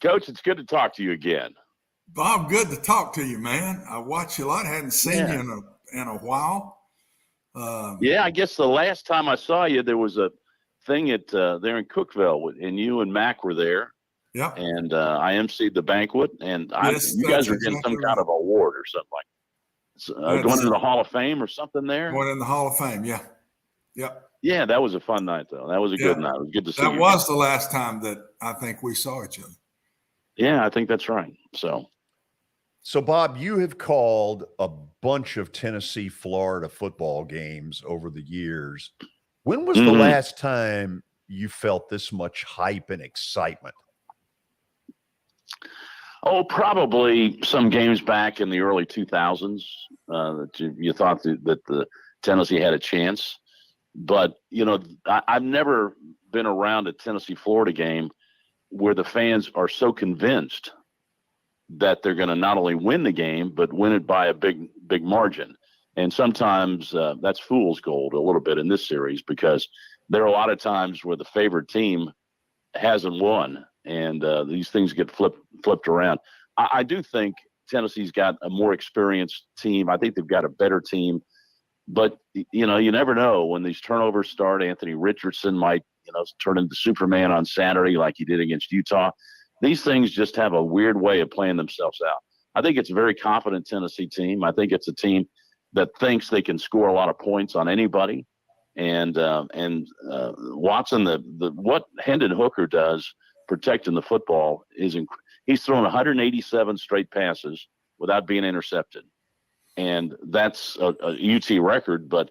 Coach. It's good to talk to you again, Bob. Good to talk to you, man. I watch you a lot. Hadn't seen you in a while. I guess the last time I saw you, there was a thing at there in Cookeville, and you and Mac were there. Yeah. And I emceed the banquet, and you guys were getting some kind of award or something like that. So, going into the Hall of Fame or something there. Going in the Hall of Fame, yeah. Yep. Yeah, that was a fun night, though. That was a good night. It was good to see you. That was the last time that I think we saw each other. Yeah, I think that's right. So, Bob, you have called a bunch of Tennessee, Florida football games over the years. When was the last time you felt this much hype and excitement? Oh, probably some games back in the early 2000s that you thought that the Tennessee had a chance. But, I've never been around a Tennessee-Florida game where the fans are so convinced that they're going to not only win the game, but win it by a big margin. And sometimes that's fool's gold a little bit in this series, because there are a lot of times where the favored team hasn't won, and these things get flipped around. I do think Tennessee's got a more experienced team. I think they've got a better team. But, you never know when these turnovers start. Anthony Richardson might, turn into Superman on Saturday like he did against Utah. These things just have a weird way of playing themselves out. I think it's a very confident Tennessee team. I think it's a team that thinks they can score a lot of points on anybody. And Watson, what Hendon Hooker does protecting the football is he's thrown 187 straight passes without being intercepted. And that's a UT record, but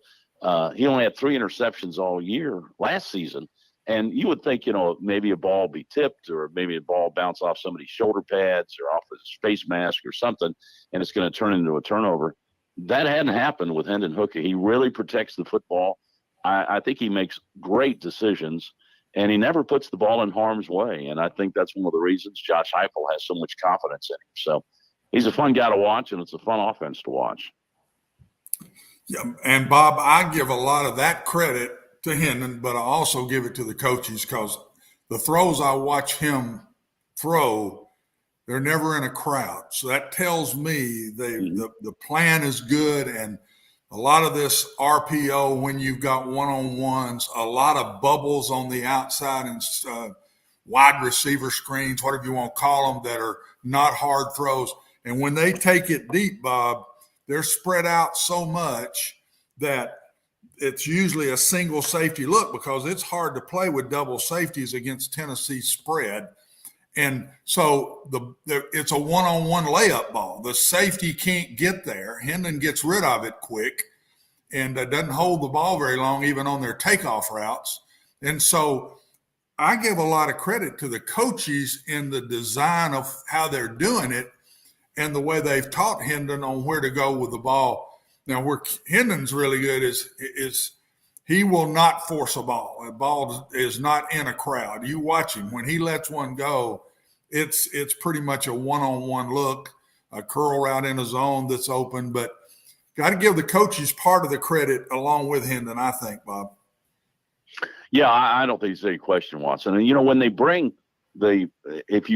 he only had 3 interceptions all year last season. And you would think, maybe a ball be tipped, or maybe a ball bounce off somebody's shoulder pads or off his face mask or something, and it's going to turn into a turnover. That hadn't happened with Hendon Hooker. He really protects the football. I think he makes great decisions. and he never puts the ball in harm's way. And I think that's one of the reasons Josh Heupel has so much confidence in him. So he's a fun guy to watch, and it's a fun offense to watch. Yeah, and Bob, I give a lot of that credit to Hendon, but I also give it to the coaches because the throws I watch him throw, they're never in a crowd. So that tells me the plan is good, and a lot of this RPO when you've got one-on-ones, a lot of bubbles on the outside and wide receiver screens, whatever you want to call them, that are not hard throws. And when they take it deep, Bob, they're spread out so much that it's usually a single safety look because it's hard to play with double safeties against Tennessee's spread. And so it's a one-on-one layup ball. The safety can't get there. Hendon gets rid of it quick and doesn't hold the ball very long, even on their takeoff routes. And so I give a lot of credit to the coaches in the design of how they're doing it and the way they've taught Hendon on where to go with the ball. Now, where Hendon's really good is he will not force a ball. A ball is not in a crowd. You watch him. When he lets one go, it's pretty much a one-on-one look, a curl route in a zone that's open. But got to give the coaches part of the credit along with Hendon, I think, Bob. Yeah, I don't think there's any question, Watson. And, when they bring if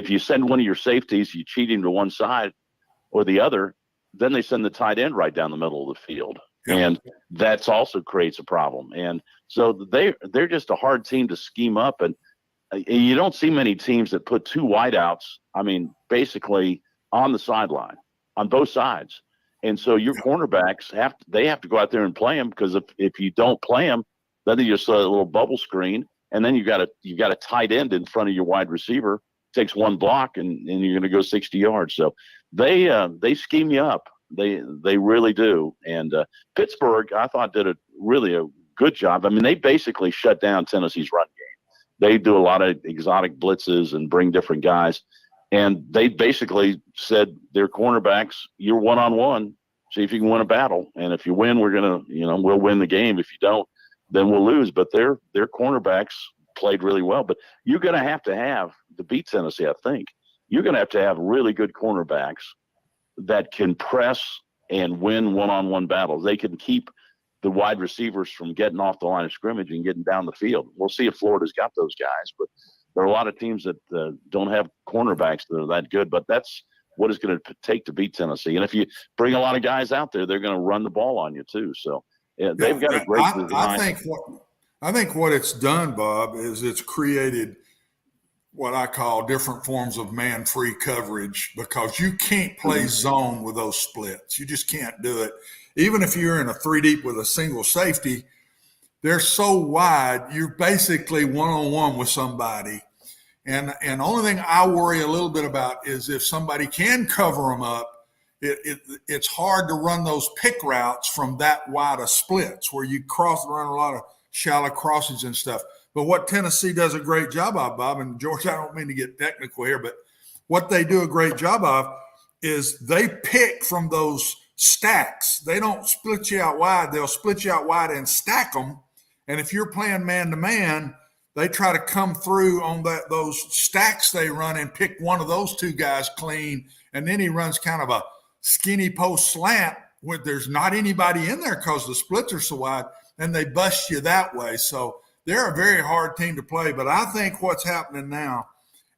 you send one of your safeties, you cheat him to one side or the other, then they send the tight end right down the middle of the field. Yeah. And that's also creates a problem. And so they're just a hard team to scheme up. And you don't see many teams that put two wideouts, basically on the sideline, on both sides. And so your cornerbacks have to go out there and play them, because if you don't play them, then they just a little bubble screen, and then you got a tight end in front of your wide receiver, takes one block, and you're going to go 60 yards. So they scheme you up. They really do. And Pittsburgh, I thought, did a good job. They basically shut down Tennessee's run game. They do a lot of exotic blitzes and bring different guys. And they basically said their cornerbacks, you're one-on-one, see if you can win a battle. And if you win, we're going to, we'll win the game. If you don't, then we'll lose. But their cornerbacks played really well. But you're going to have to beat Tennessee, I think, you're going to have really good cornerbacks that can press and win one-on-one battles. They can keep the wide receivers from getting off the line of scrimmage and getting down the field. We'll see if Florida's got those guys, but there are a lot of teams that don't have cornerbacks that are that good, but that's what it's going to take to beat Tennessee. And if you bring a lot of guys out there, they're going to run the ball on you too. So they've got a great design. I think what it's done, Bob, is it's created what I call different forms of man-free coverage, because you can't play zone with those splits. You just can't do it. Even if you're in a 3-deep with a single safety, they're so wide, you're basically one-on-one with somebody. And the only thing I worry a little bit about is if somebody can cover them up, it's hard to run those pick routes from that wide of splits where you run a lot of shallow crossings and stuff. But what Tennessee does a great job of, Bob, and George, I don't mean to get technical here, but what they do a great job of is they pick from those stacks. They don't split you out wide. They'll split you out wide and stack them. And if you're playing man-to-man, they try to come through on those stacks they run and pick one of those two guys clean, and then he runs kind of a skinny post slant where there's not anybody in there because the splits are so wide, and they bust you that way. So they're a very hard team to play. But I think what's happening now,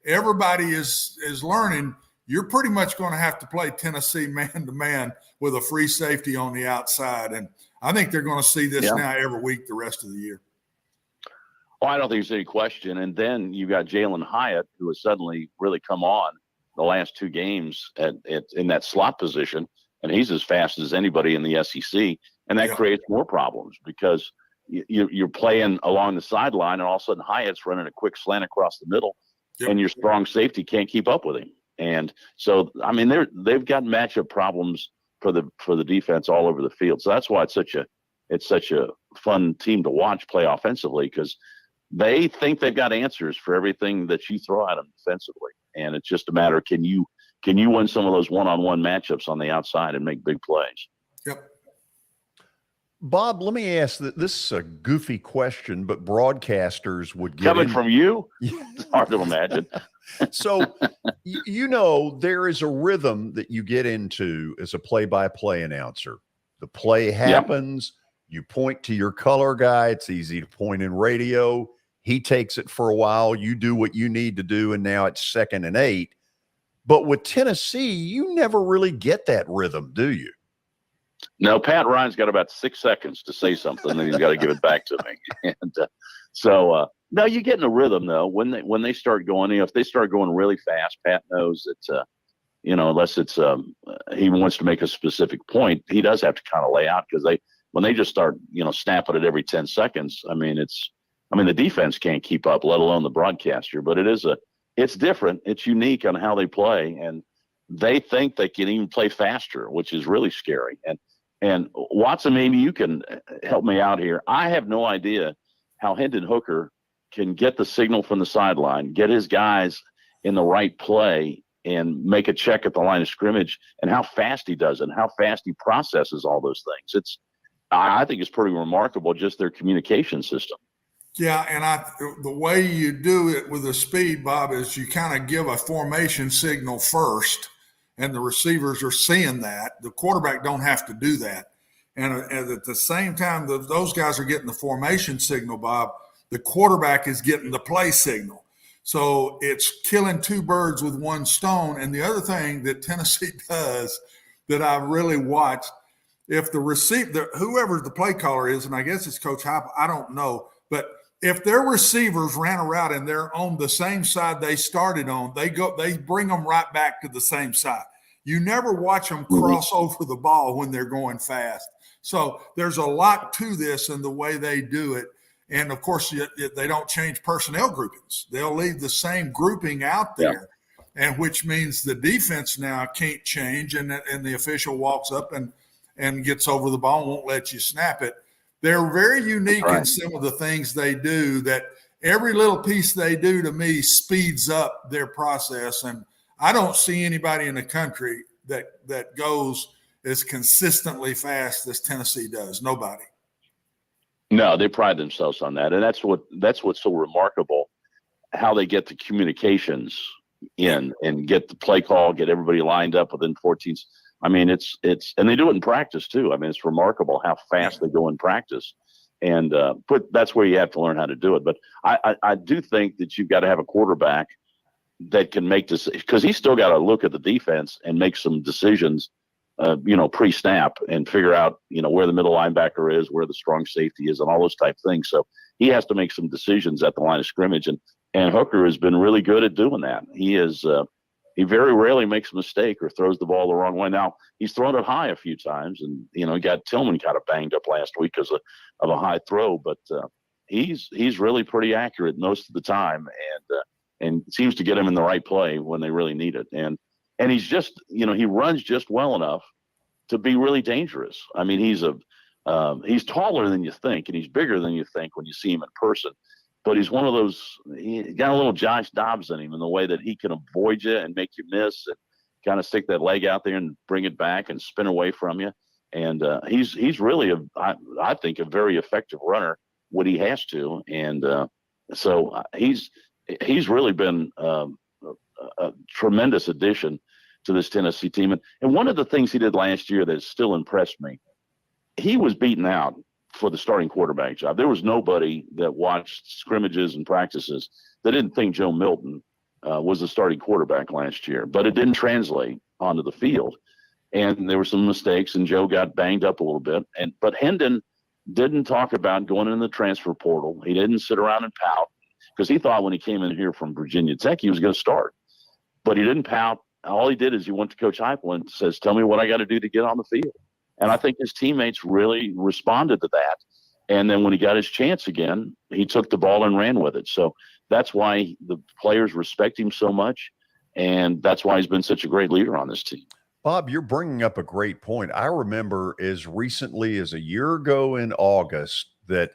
everybody is learning you're pretty much going to have to play Tennessee man-to-man with a free safety on the outside. And I think they're going to see this now every week the rest of the year. Well, I don't think there's any question. And then you got Jalen Hyatt, who has suddenly really come on the last two games in that slot position, and he's as fast as anybody in the SEC. And that creates more problems because you're playing along the sideline, and all of a sudden Hyatt's running a quick slant across the middle, and your strong safety can't keep up with him. And so, they've got matchup problems for the defense all over the field. So that's why it's such a fun team to watch play offensively, because they think they've got answers for everything that you throw at them defensively. And it's just a matter of can you win some of those one-on-one matchups on the outside and make big plays? Yep. Bob, let me ask that. This is a goofy question, but broadcasters would get Coming from you, it's hard to imagine. So, you know, there is a rhythm that you get into as a play-by-play announcer. The play happens. You point to your color guy. It's easy to point in radio. He takes it for a while. You do what you need to do, and now it's 2nd and 8. But with Tennessee, you never really get that rhythm, do you? No, Pat Ryan's got about 6 seconds to say something, and he's got to give it back to me. And no, you get in a rhythm though when they start going. If they start going really fast, Pat knows that unless it's he wants to make a specific point, he does have to kind of lay out, because when they just start snapping it every 10 seconds. I mean, the defense can't keep up, let alone the broadcaster. But it's different. It's unique on how they play, and they think they can even play faster, which is really scary. And Watson, maybe you can help me out here. I have no idea how Hendon Hooker can get the signal from the sideline, get his guys in the right play, and make a check at the line of scrimmage, and how fast he does it, and how fast he processes all those things. I think it's pretty remarkable, just their communication system. Yeah, and the way you do it with the speed, Bob, is you kind of give a formation signal first, and the receivers are seeing that. The quarterback don't have to do that. And at the same time, those guys are getting the formation signal, Bob, the quarterback is getting the play signal. So it's killing 2 birds with 1 stone. And the other thing that Tennessee does that I really watched, if the receiver, whoever the play caller is, and I guess it's Coach Heupel, I don't know, but if their receivers ran a route and they're on the same side they started on, they bring them right back to the same side. You never watch them cross over the ball when they're going fast. So there's a lot to this in the way they do it. And of course, they don't change personnel groupings. They'll leave the same grouping out there, and which means the defense now can't change, and the official walks up and gets over the ball and won't let you snap it. They're very unique in some of the things they do, that every little piece they do, to me, speeds up their process. And I don't see anybody in the country that goes as consistently fast as Tennessee does. Nobody. No, they pride themselves on that. And that's what's so remarkable, how they get the communications in and get the play call, get everybody lined up within 14. I mean, it's and they do it in practice too. I mean, it's remarkable how fast they go in practice, and that's where you have to learn how to do it. But I do think that you've got to have a quarterback that can make this, because he's still got to look at the defense and make some decisions, pre-snap, and figure out, where the middle linebacker is, where the strong safety is, and all those type things. So he has to make some decisions at the line of scrimmage, and Hooker has been really good at doing that. He very rarely makes a mistake or throws the ball the wrong way. Now, he's thrown it high a few times, and, he got Tillman kind of banged up last week because of a high throw, but he's really pretty accurate most of the time, and seems to get him in the right play when they really need it. And he's just, he runs just well enough to be really dangerous. I mean, he's taller than you think, and he's bigger than you think when you see him in person. But he's one of those, he got a little Josh Dobbs in him in the way that he can avoid you and make you miss, and kind of stick that leg out there and bring it back and spin away from you. And he's really, I think, a very effective runner when he has to. And so he's really been a tremendous addition to this Tennessee team. And one of the things he did last year that still impressed me, he was beaten out for the starting quarterback job. There was nobody that watched scrimmages and practices that didn't think Joe Milton was the starting quarterback last year, but it didn't translate onto the field. And there were some mistakes, and Joe got banged up a little bit. But Hendon didn't talk about going in the transfer portal. He didn't sit around and pout, because he thought when he came in here from Virginia Tech, he was going to start. But he didn't pout. All he did is he went to Coach Heupel and says, "Tell me what I got to do to get on the field." And I think his teammates really responded to that. And then when he got his chance again, he took the ball and ran with it. So that's why the players respect him so much, and that's why he's been such a great leader on this team. Bob, you're bringing up a great point. I remember as recently as a year ago in August that,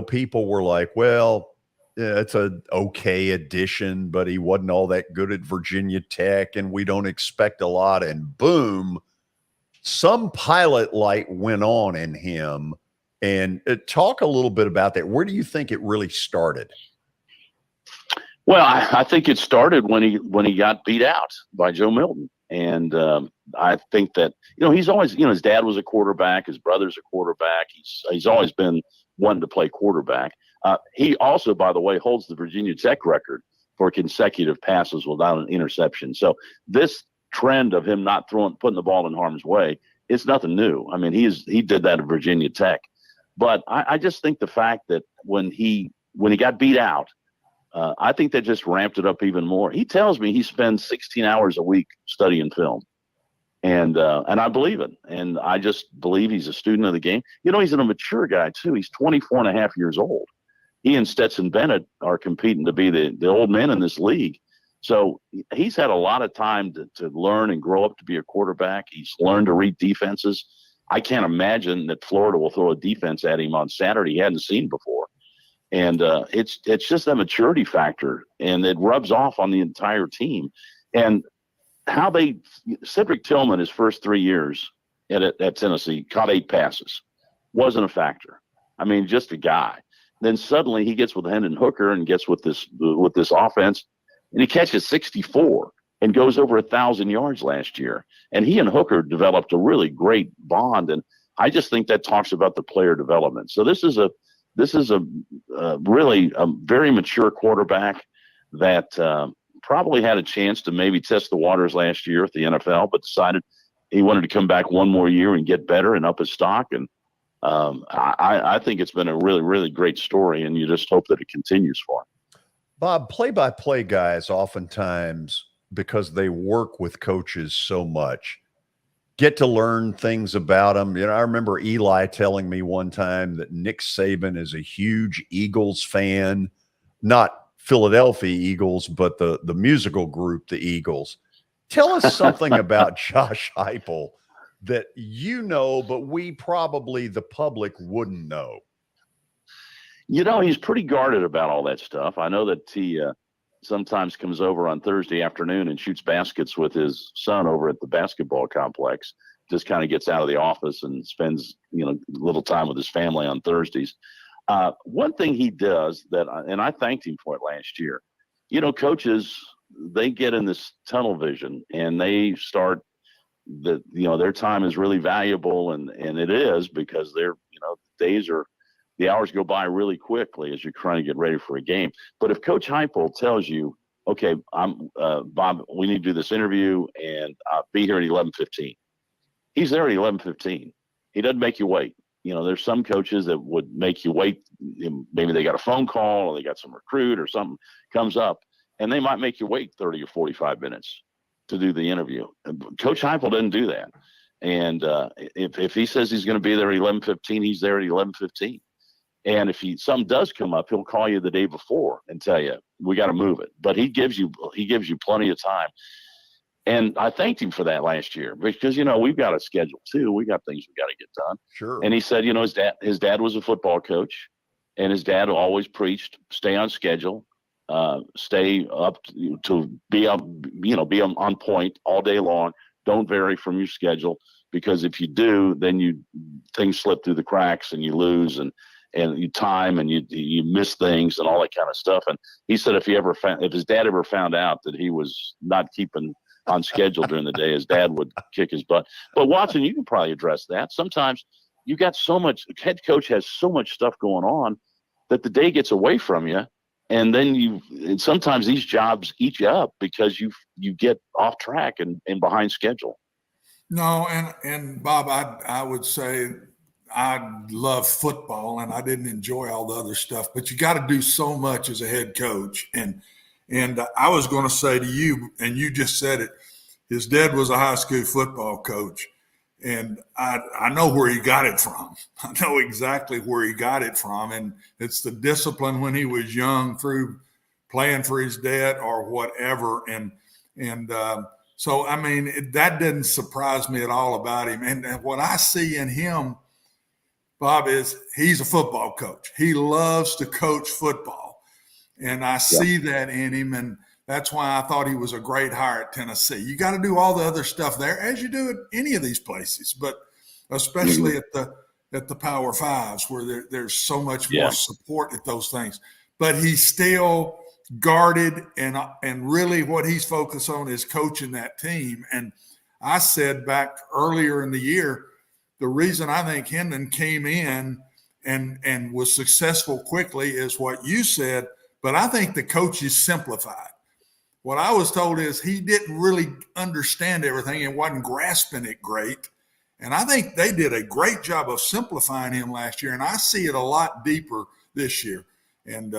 people were like, well, it's an okay addition, but he wasn't all that good at Virginia Tech, and we don't expect a lot. And boom, some pilot light went on in him. And talk a little bit about that. Where do you think it really started? Well, I think it started when he got beat out by Joe Milton. And I think that, he's always, his dad was a quarterback. His brother's a quarterback. He's always been wanting to play quarterback. He also, by the way, holds the Virginia Tech record for consecutive passes without an interception. So this trend of him not putting the ball in harm's way, it's nothing new. I mean, he did that at Virginia Tech. But I just think the fact that when he got beat out, I think that just ramped it up even more. He tells me he spends 16 hours a week studying film. And I believe it. And I just believe he's a student of the game. He's a mature guy, too. He's 24 and a half years old. He and Stetson Bennett are competing to be the old men in this league. So he's had a lot of time to learn and grow up to be a quarterback. He's learned to read defenses. I can't imagine that Florida will throw a defense at him on Saturday he hadn't seen before. And it's just a maturity factor, and it rubs off on the entire team. And how Cedric Tillman, his first 3 years at Tennessee, caught 8 passes. Wasn't a factor. I mean, just a guy. Then suddenly he gets with Hendon Hooker and gets with this offense, and he catches 64 and goes over 1,000 yards last year. And he and Hooker developed a really great bond, and I just think that talks about the player development. So this is a really a very mature quarterback that probably had a chance to maybe test the waters last year at the NFL, but decided he wanted to come back one more year and get better and up his stock. And I think it's been a really, really great story, and you just hope that it continues for him. Bob, play-by-play guys oftentimes, because they work with coaches so much, get to learn things about them. I remember Eli telling me one time that Nick Saban is a huge Eagles fan, not Philadelphia Eagles, but the musical group, the Eagles. Tell us something about Josh Heupel that but we probably, the public, wouldn't know. He's pretty guarded about all that stuff. I know that he sometimes comes over on Thursday afternoon and shoots baskets with his son over at the basketball complex. Just kind of gets out of the office and spends, a little time with his family on Thursdays. One thing he does and I thanked him for it last year, coaches, they get in this tunnel vision and they start their time is really valuable. And it is, because the hours go by really quickly as you're trying to get ready for a game. But if Coach Heupel tells you, okay, Bob, we need to do this interview and be here at 11:15. He's there at 11:15. He doesn't make you wait. There's some coaches that would make you wait. Maybe they got a phone call or they got some recruit or something comes up, and they might make you wait 30 or 45 minutes to do the interview. Coach Heupel didn't do that. And if he says he's going to be there at 11:15, he's there at 11:15. And if something does come up, he'll call you the day before and tell you, we got to move it. But he gives you plenty of time. And I thanked him for that last year, because, we've got a schedule too. We got things we got to get done. Sure. And he said, his dad was a football coach, and his dad always preached, stay on schedule, stay up to be up, be on point all day long. Don't vary from your schedule, because if you do, then things slip through the cracks and you lose and you time and you miss things and all that kind of stuff. And he said if his dad ever found out that he was not keeping on schedule during the day, his dad would kick his butt. But Watson, you can probably address that. Sometimes you got so much, head coach has so much stuff going on that the day gets away from you. And then sometimes these jobs eat you up because you get off track and behind schedule. No, and Bob, I would say I love football and I didn't enjoy all the other stuff, but you got to do so much as a head coach. And I was going to say to you, and you just said it, his dad was a high school football coach. And I know where he got it from. I know exactly where he got it from. And it's the discipline when he was young through playing for his dad or whatever. And so, I mean, that didn't surprise me at all about him. And what I see in him, Bob, is he's a football coach. He loves to coach football. And I see that in him. That's why I thought he was a great hire at Tennessee. You got to do all the other stuff there, as you do at any of these places, but especially at the Power Fives, where there's so much more support at those things. But he's still guarded, and really what he's focused on is coaching that team. And I said back earlier in the year, the reason I think Hendon came in and was successful quickly is what you said, but I think the coaches simplified. What I was told is he didn't really understand everything and wasn't grasping it great. And I think they did a great job of simplifying him last year, and I see it a lot deeper this year. And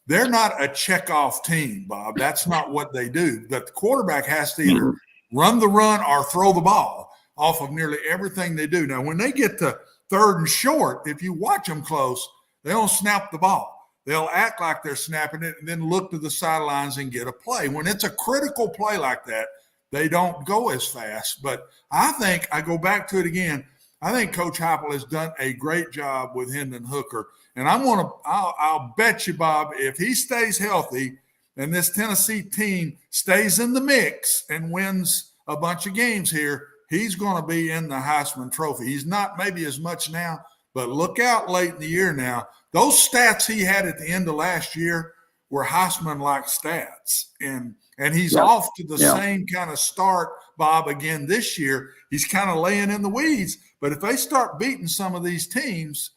they're not a check-off team, Bob. That's not what they do. But the quarterback has to either run the run or throw the ball off of nearly everything they do. Now, when they get to third and short, if you watch them close, they don't snap the ball. They'll act like they're snapping it and then look to the sidelines and get a play. When it's a critical play like that, they don't go as fast. But I think, I go back to it again, I think Coach Heupel has done a great job with Hendon Hooker. And I'll bet you, Bob, if he stays healthy and this Tennessee team stays in the mix and wins a bunch of games here, he's going to be in the Heisman Trophy. He's not maybe as much now, but look out late in the year now. Those stats he had at the end of last year were Heisman-like stats. And he's off to the same kind of start, Bob, again this year. He's kind of laying in the weeds. But if they start beating some of these teams,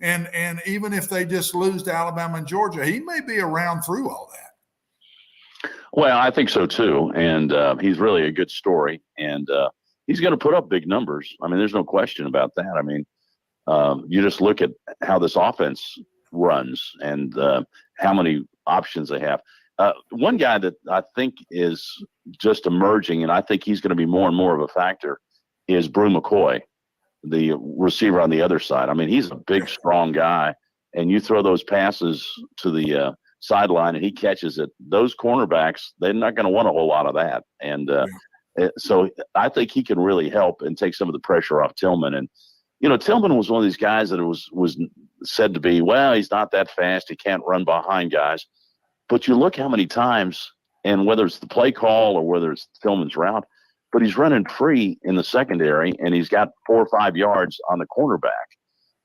and even if they just lose to Alabama and Georgia, he may be around through all that. Well, I think so too. And he's really a good story. And he's going to put up big numbers. I mean, there's no question about that. I mean, you just look at how this offense runs and how many options they have. One guy that I think is just emerging, and I think he's going to be more and more of a factor, is Brew McCoy, the receiver on the other side. I mean, he's a big, strong guy, and you throw those passes to the sideline and he catches it. Those cornerbacks, they're not going to want a whole lot of that. And so I think he can really help and take some of the pressure off Tillman. And, you know, Tillman was one of these guys that was said to be, well, he's not that fast. He can't run behind guys. But you look how many times, and whether it's the play call or whether it's Tillman's route, but he's running free in the secondary, and he's got 4 or 5 yards on the cornerback.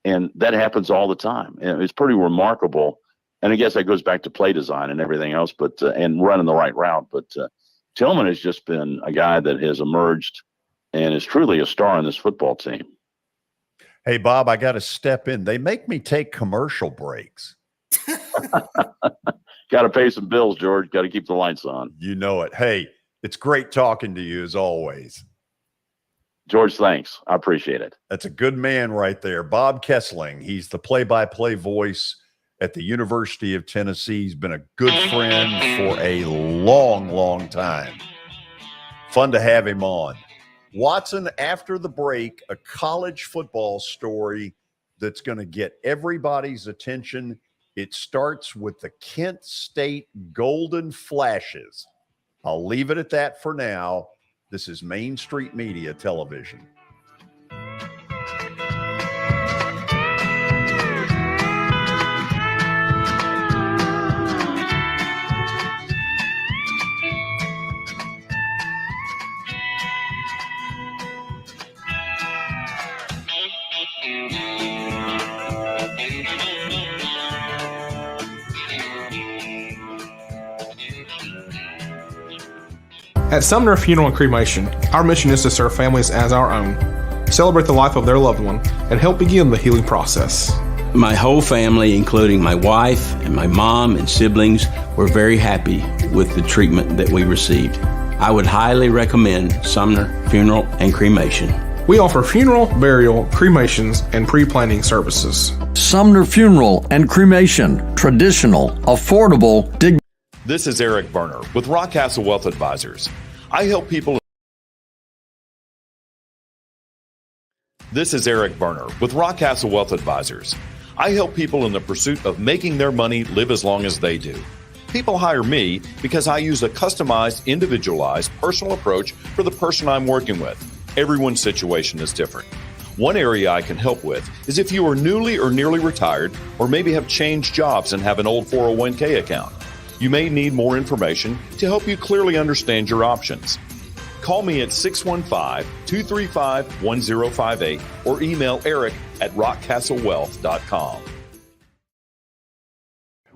And that happens all the time. And it's pretty remarkable. And I guess that goes back to play design and everything else, but and running the right route. But Tillman has just been a guy that has emerged and is truly a star on this football team. Hey, Bob, I got to step in. They make me take commercial breaks. Got to pay some bills, George. Got to keep the lights on. You know it. Hey, it's great talking to you as always. George, thanks. I appreciate it. That's a good man right there. Bob Kesling. He's the play-by-play voice at the University of Tennessee. He's been a good friend for a long, long time. Fun to have him on. Watson, after the break, a college football story that's going to get everybody's attention. It starts with the Kent State Golden Flashes. I'll leave it at that for now. This is Main Street Media Television. At Sumner Funeral and Cremation, our mission is to serve families as our own, celebrate the life of their loved one, and help begin the healing process. My whole family, including my wife and my mom and siblings, were very happy with the treatment that we received. I would highly recommend Sumner Funeral and Cremation. We offer funeral, burial, cremations, and pre-planning services. Sumner Funeral and Cremation. Traditional, affordable, dignified. This is Eric Berner with Rockcastle Wealth Advisors. I help people. This is Eric Berner with Rockcastle Wealth Advisors. I help people in the pursuit of making their money live as long as they do. People hire me because I use a customized, individualized, personal approach for the person I'm working with. Everyone's situation is different. One area I can help with is if you are newly or nearly retired, or maybe have changed jobs and have an old 401k account. You may need more information to help you clearly understand your options. Call me at 615-235-1058 or email Eric at rockcastlewealth.com.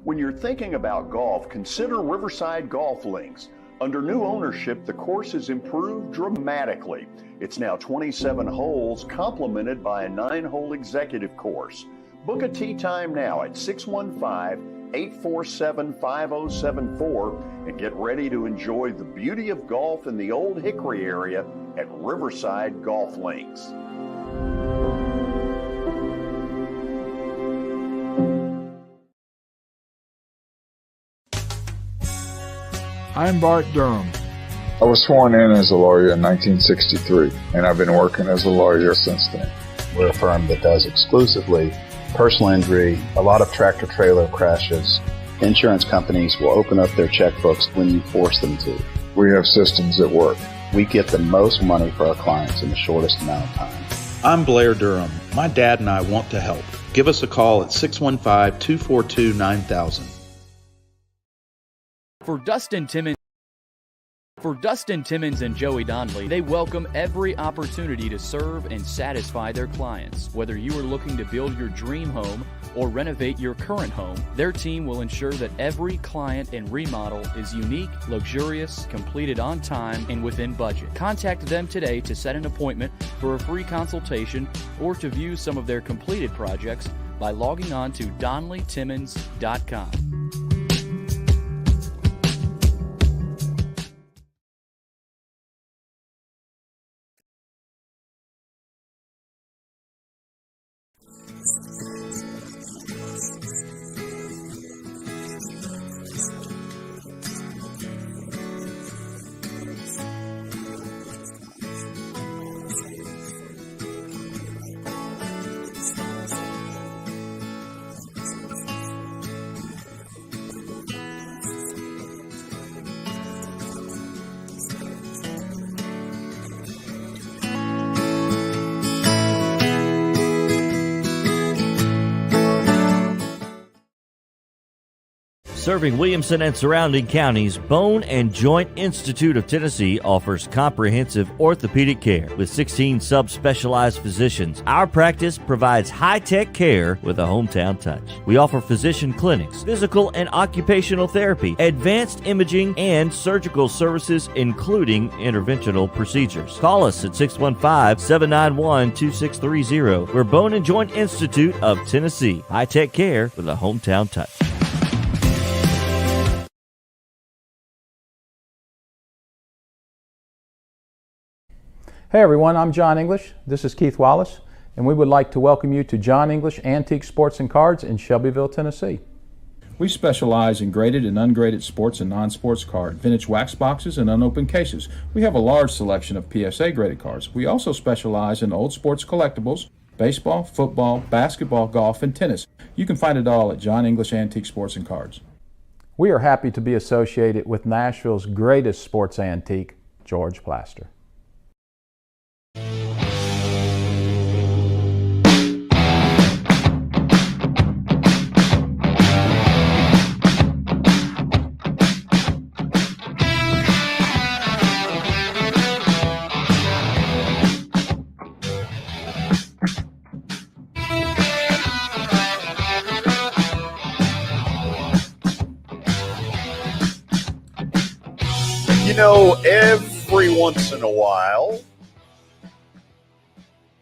When you're thinking about golf, consider Riverside Golf Links. Under new ownership, the course has improved dramatically. It's now 27 holes, complemented by a 9-hole executive course. Book a tee time now at 615-847-5074 and get ready to enjoy the beauty of golf in the Old Hickory area at Riverside Golf Links. I'm Bart Durham. I was sworn in as a lawyer in 1963, and I've been working as a lawyer since then. We're a firm that does exclusively personal injury, a lot of tractor-trailer crashes. Insurance companies will open up their checkbooks when you force them to. We have systems that work. We get the most money for our clients in the shortest amount of time. I'm Blair Durham. My dad and I want to help. Give us a call at 615-242-9000. For Dustin Timmons and Joey Donnelly, they welcome every opportunity to serve and satisfy their clients. Whether you are looking to build your dream home or renovate your current home, their team will ensure that every client and remodel is unique, luxurious, completed on time, and within budget. Contact them today to set an appointment for a free consultation or to view some of their completed projects by logging on to DonnellyTimmons.com. Serving Williamson and surrounding counties, Bone and Joint Institute of Tennessee offers comprehensive orthopedic care with 16 subspecialized physicians. Our practice provides high-tech care with a hometown touch. We offer physician clinics, physical and occupational therapy, advanced imaging, and surgical services, including interventional procedures. Call us at 615-791-2630. We're Bone and Joint Institute of Tennessee. High-tech care with a hometown touch. Hey everyone, I'm John English. This is Keith Wallace, and we would like to welcome you to John English Antique Sports and Cards in Shelbyville, Tennessee. We specialize in graded and ungraded sports and non-sports card, vintage wax boxes, and unopened cases. We have a large selection of PSA graded cards. We also specialize in old sports collectibles, baseball, football, basketball, golf, and tennis. You can find it all at John English Antique Sports and Cards. We are happy to be associated with Nashville's greatest sports antique, George Plaster. You know, every once in a while,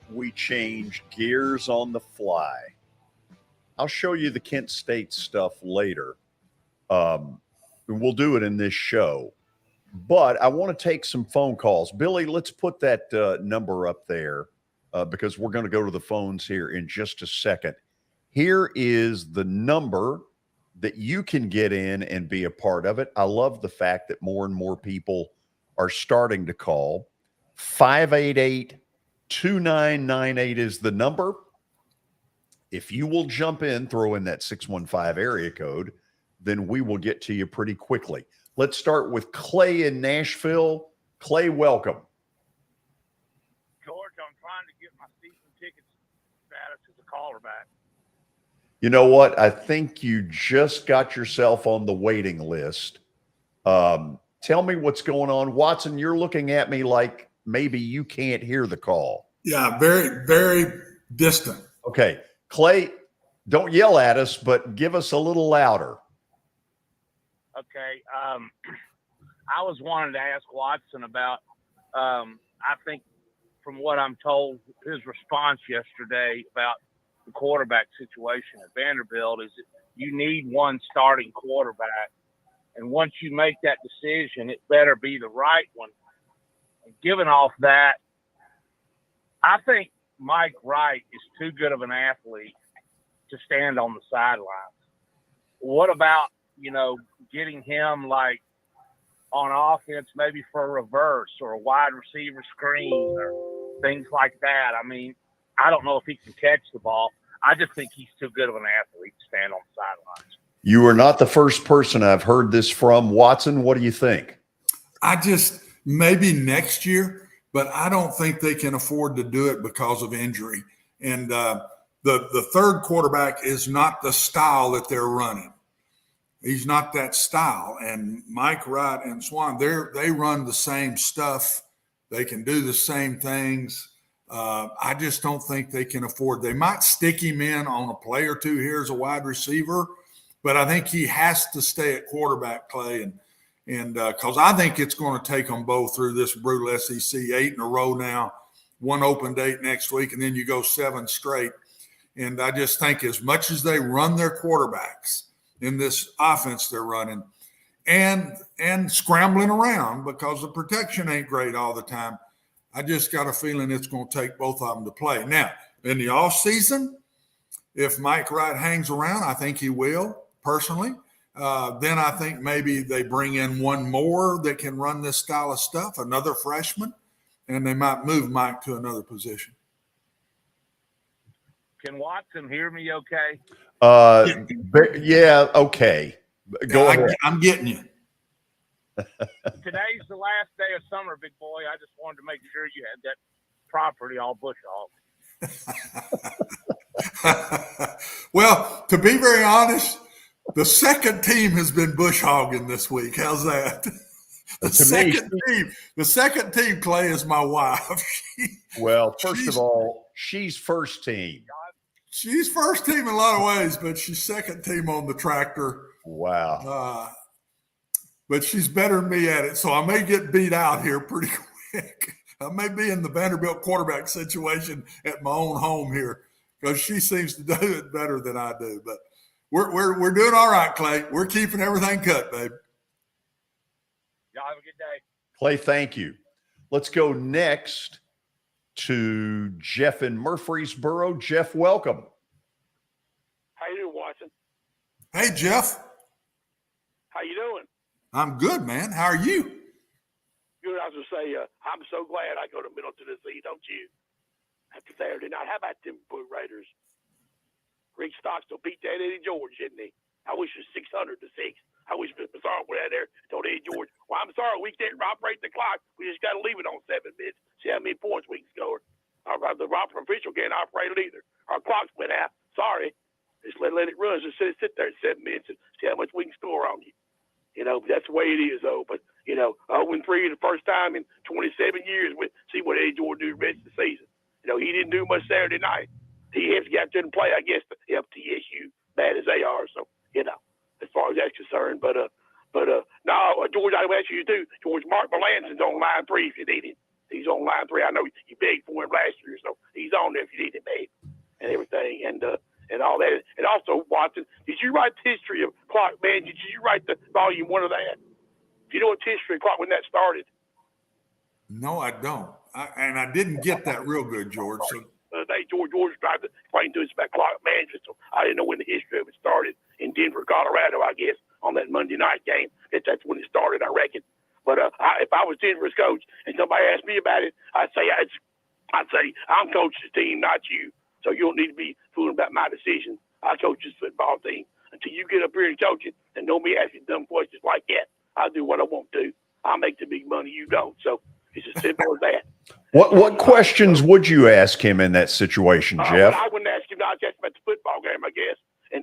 we change gears on the fly. I'll show you the Kent State stuff later. We'll do it in this show. But I want to take some phone calls. Billy, let's put that number up there because we're going to go to the phones here in just a second. Here is the number that you can get in and be a part of it. I love the fact that more and more people are starting to call. 588-2998 is the number. If you will jump in, throw in that 615 area code, then we will get to you pretty quickly. Let's start with Clay in Nashville. Clay, welcome. George, I'm trying to get my season tickets status as a caller back. You know what? I think you just got yourself on the waiting list. Tell me what's going on. Watson, you're looking at me like maybe you can't hear the call. Yeah, very, very distant. Okay. Clay, don't yell at us, but give us a little louder. Okay. I was wanting to ask Watson about, I think from what I'm told, his response yesterday about the quarterback situation at Vanderbilt is that you need one starting quarterback. And once you make that decision, it better be the right one. And given off that, I think Mike Wright is too good of an athlete to stand on the sidelines. What about, getting him like on offense, maybe for a reverse or a wide receiver screen or things like that? I mean, I don't know if he can catch the ball. I just think he's too good of an athlete to stand on the sidelines. You are not the first person I've heard this from. Watson, what do you think? Maybe next year, but I don't think they can afford to do it because of injury. And the third quarterback is not the style that they're running. He's not that style. And Mike Wright and Swan, they run the same stuff. They can do the same things. I just don't think they can afford. They might stick him in on a play or two here as a wide receiver, but I think he has to stay at quarterback, Clay, and because I think it's going to take them both through this brutal SEC, 8 in a row now, one open date next week, and then you go 7 straight. And I just think as much as they run their quarterbacks in this offense they're running and scrambling around because the protection ain't great all the time, I just got a feeling it's going to take both of them to play. Now, in the offseason, if Mike Wright hangs around, I think he will, personally. Then I think maybe they bring in one more that can run this style of stuff, another freshman, and they might move Mike to another position. Can Watson hear me okay? Yeah, okay. Go ahead. I'm getting you. Today's the last day of summer, big boy. I just wanted to make sure you had that property all bush hogged. Well, to be very honest, the second team has been bush hogging this week. How's that? The second team, Clay, is my wife. Well, first of all, she's first team. She's first team in a lot of ways, but she's second team on the tractor. Wow. But she's better than me at it, so I may get beat out here pretty quick. I may be in the Vanderbilt quarterback situation at my own home here because she seems to do it better than I do. But we're doing all right, Clay. We're keeping everything cut, babe. Y'all have a good day. Clay, thank you. Let's go next to Jeff in Murfreesboro. Jeff, welcome. How you doing, Watson? Hey, Jeff. How you doing? I'm good, man. How are you? Good. I was going to say, I'm so glad I go to Middle Tennessee, don't you? After Saturday night. How about them Blue Raiders? Rick Stockstill beat that Eddie George, didn't he? I wish it was 600-6. I wish Massaro went out there and told Eddie George, well, I'm sorry, we can't operate the clock. We just got to leave it on 7 minutes. See how many points we can score. The Roper official can't operate it either. Our clocks went out. Sorry. Just let it run. Just sit there at 7 minutes and see how much we can score on you. That's the way it is, though. But, 0-3 the first time in 27 years. See what Eddie George do the rest of the season. He didn't do much Saturday night. He has to get out there and play, I guess, to help TSU, bad as they are. So, as far as that's concerned. But no, George, I ask you too. George, Mark Melanson's on line 3 if you need him. He's on line 3. I know you begged for him last year, so he's on there if you need him, babe, and everything, and all that. And also, Watson, did you write the history of clock, man? Did you write the volume 1 of that? Do you know what history of clock when that started? No, I don't. And I didn't get that real good, George. So. George tried to explain to us about clock management, so I didn't know when the history of it started in Denver, Colorado, I guess, on that Monday night game. That's when it started, I reckon. But if I was Denver's coach and somebody asked me about it, I'd say I'm coaching the team, not you. So you don't need to be fooling about my decision. I coach this football team. Until you get up here and coach it and don't be asking dumb questions like that, I'll do what I want to. I'll make the big money, you don't. So it's as simple as that. What questions would you ask him in that situation, Jeff? I wouldn't ask him. I'd ask him about the football game, I guess, and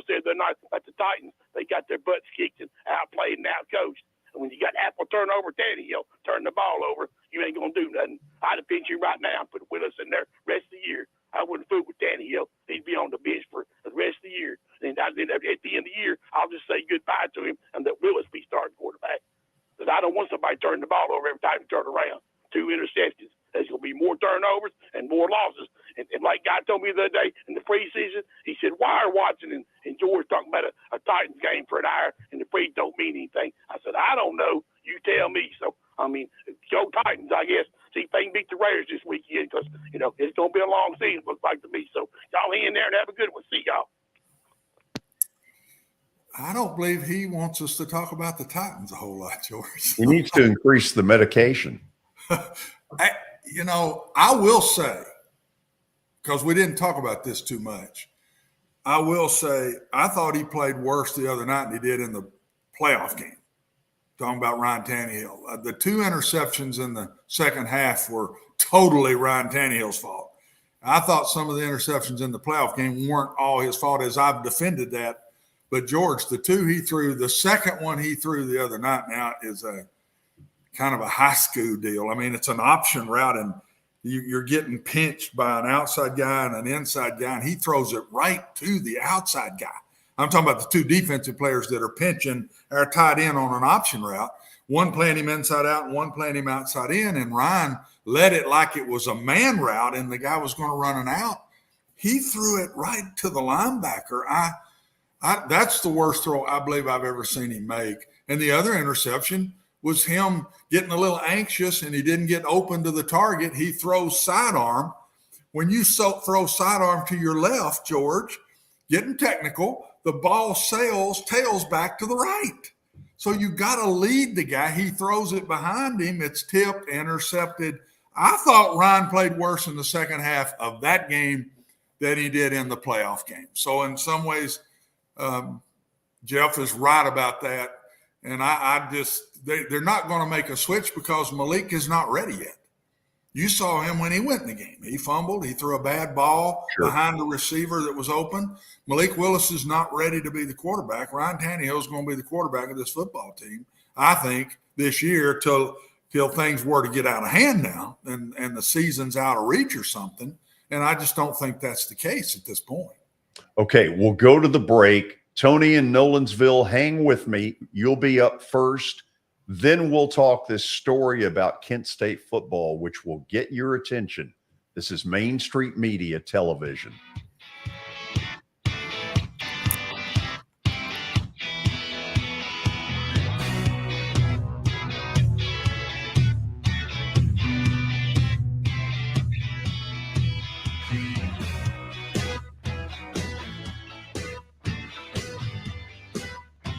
said the other night about the Titans, they got their butts kicked and outplayed and outcoached. And when you got Apple turnover, Tannehill turn the ball over, you ain't going to do nothing. I'd have picked you right now and put Willis in there rest of the year. I wouldn't fool with Tannehill. He'd be on the bench for the rest of the year. And at the end of the year, I'll just say goodbye to him and let Willis be starting quarterback. Because I don't want somebody turning the ball over every time you turn around. 2 interceptions. There's going to be more turnovers and more losses. And like Guy told me the other day in the preseason, he said, why are Watson and George talking about a Titans game for an hour and the pre don't mean anything? I said, I don't know. You tell me. So, I mean, go Titans, I guess. See if they can beat the Raiders this weekend because, it's going to be a long season, looks like to me. So, y'all hang in there and have a good one. See y'all. I don't believe he wants us to talk about the Titans a whole lot, George. He needs to increase the medication. I will say, because we didn't talk about this too much, I will say I thought he played worse the other night than he did in the playoff game. Talking about Ryan Tannehill. The 2 interceptions in the second half were totally Ryan Tannehill's fault. I thought some of the interceptions in the playoff game weren't all his fault, as I've defended that. But George, the 2 he threw, the second one he threw the other night now is a kind of a high school deal. I mean, it's an option route, and you're getting pinched by an outside guy and an inside guy, and he throws it right to the outside guy. I'm talking about the 2 defensive players that are pinching our tight end on an option route, one playing him inside out and one playing him outside in, and Ryan led it like it was a man route and the guy was going to run an out. He threw it right to the linebacker. That's the worst throw I believe I've ever seen him make. And the other interception was him getting a little anxious and he didn't get open to the target. He throws sidearm. When you throw sidearm to your left, George, getting technical, the ball tails back to the right. So you got to lead the guy. He throws it behind him. It's tipped, intercepted. I thought Ryan played worse in the second half of that game than he did in the playoff game. So in some ways, Jeff is right about that. And they're not going to make a switch because Malik is not ready yet. You saw him when he went in the game. He fumbled. He threw a bad ball behind the receiver that was open. Malik Willis is not ready to be the quarterback. Ryan Tannehill is going to be the quarterback of this football team, I think, this year till things were to get out of hand now and the season's out of reach or something. And I just don't think that's the case at this point. Okay, we'll go to the break. Tony in Nolensville, hang with me. You'll be up first. Then we'll talk this story about Kent State football, which will get your attention. This is Main Street Media Television.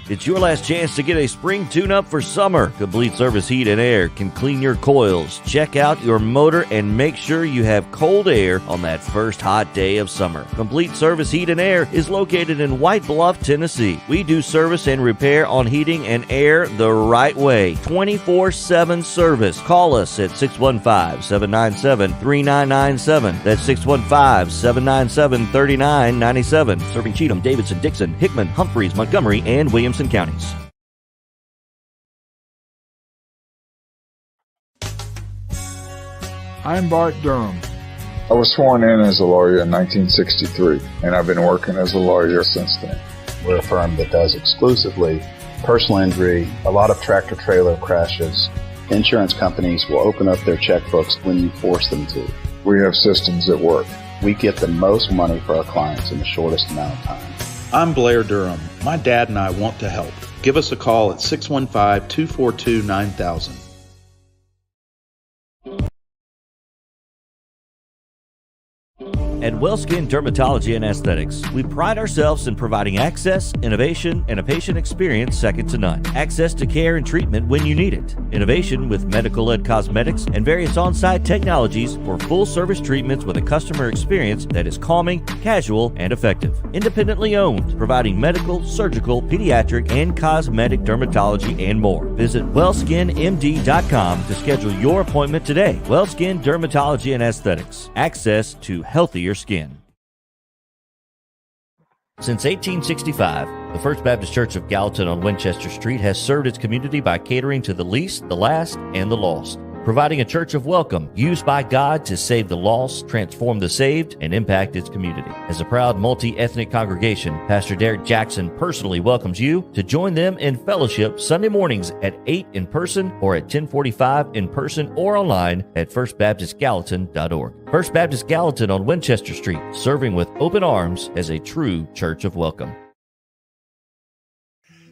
It's your last chance to get a spring tune-up for summer. Complete Service Heat and Air can clean your coils, check out your motor, and make sure you have cold air on that first hot day of summer. Complete Service Heat and Air is located in White Bluff, Tennessee. We do service and repair on heating and air the right way. 24/7 service. Call us at 615-797-3997. That's 615-797-3997. Serving Cheatham, Davidson, Dixon, Hickman, Humphreys, Montgomery, and Williamson counties. I'm Bart Durham. I was sworn in as a lawyer in 1963, and I've been working as a lawyer since then. We're a firm that does exclusively personal injury, a lot of tractor-trailer crashes. Insurance companies will open up their checkbooks when you force them to. We have systems that work. We get the most money for our clients in the shortest amount of time. I'm Blair Durham. My dad and I want to help. Give us a call at 615-242-9000. At WellSkin Dermatology and Aesthetics, we pride ourselves in providing access, innovation, and a patient experience second to none. Access to care and treatment when you need it. Innovation with medical-led cosmetics and various on-site technologies for full-service treatments with a customer experience that is calming, casual, and effective. Independently owned, providing medical, surgical, pediatric, and cosmetic dermatology and more. Visit wellskinmd.com to schedule your appointment today. WellSkin Dermatology and Aesthetics. Access to healthier skin. Since 1865, the First Baptist Church of Gallatin on Winchester Street has served its community by catering to the least, the last, and the lost, providing a church of welcome used by God to save the lost, transform the saved, and impact its community. As a proud multi-ethnic congregation, Pastor Derek Jackson personally welcomes you to join them in fellowship Sunday mornings at 8 in person or at 1045 in person or online at firstbaptistgallatin.org. First Baptist Gallatin on Winchester Street, serving with open arms as a true church of welcome.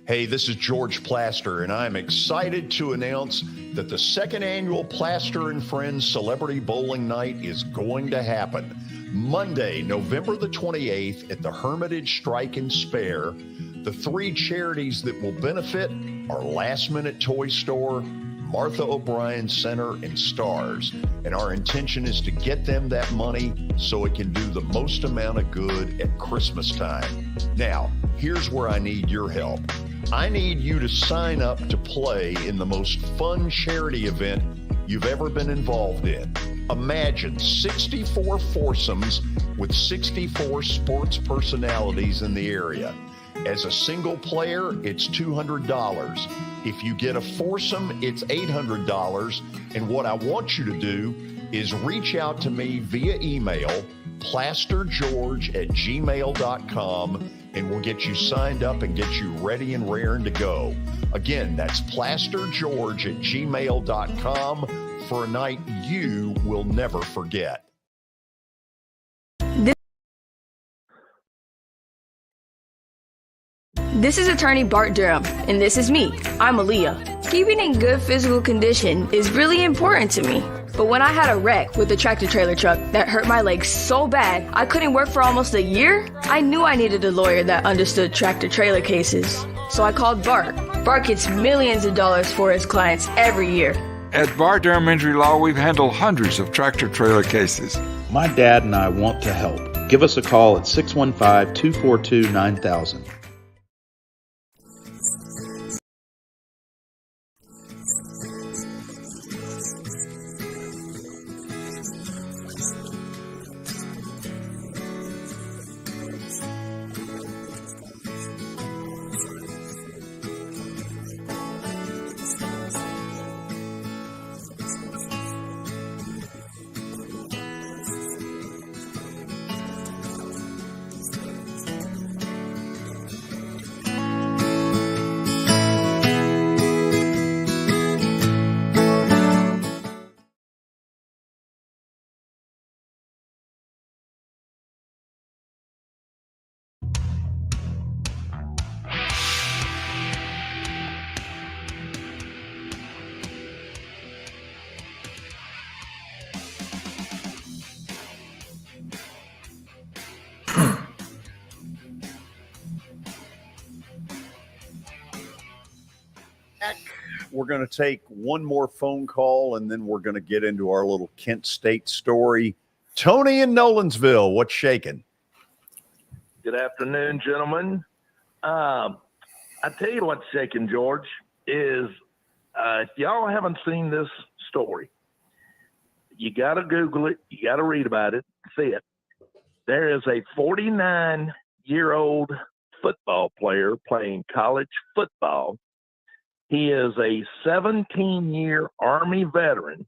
Hey, this is George Plaster, and I'm excited to announce that the second annual Plaster and Friends Celebrity Bowling Night is going to happen Monday, November the 28th at the Hermitage Strike and Spare. The three charities that will benefit are Last Minute Toy Store, Martha O'Brien Center, and Stars. And our intention is to get them that money so it can do the most amount of good at Christmas time. Now, here's where I need your help. I need you to sign up to play in the most fun charity event you've ever been involved in. Imagine 64 foursomes with 64 sports personalities in the area. As a single player, it's $200. If you get a foursome, it's $800. And what I want you to do is reach out to me via email, plastergeorge@gmail.com, and we'll get you signed up and get you ready and raring to go. Again, that's plastergeorge@gmail.com for a night you will never forget. This is attorney Bart Durham, and this is me. I'm Aaliyah. Keeping in good physical condition is really important to me. But when I had a wreck with a tractor-trailer truck that hurt my legs so bad I couldn't work for almost a year, I knew I needed a lawyer that understood tractor-trailer cases. So I called Bart. Bart gets millions of dollars for his clients every year. At Bart Durham Injury Law, we've handled hundreds of tractor-trailer cases. My dad and I want to help. Give us a call at 615-242-9000. We're going to take one more phone call, and then we're going to get into our little Kent State story. Tony in Nolensville, what's shaking? Good afternoon, gentlemen. I tell you what's shaking, George, is if y'all haven't seen this story, you got to Google it. You got to read about it, see it. There is a 49-year-old football player playing college football. He is a 17-year Army veteran,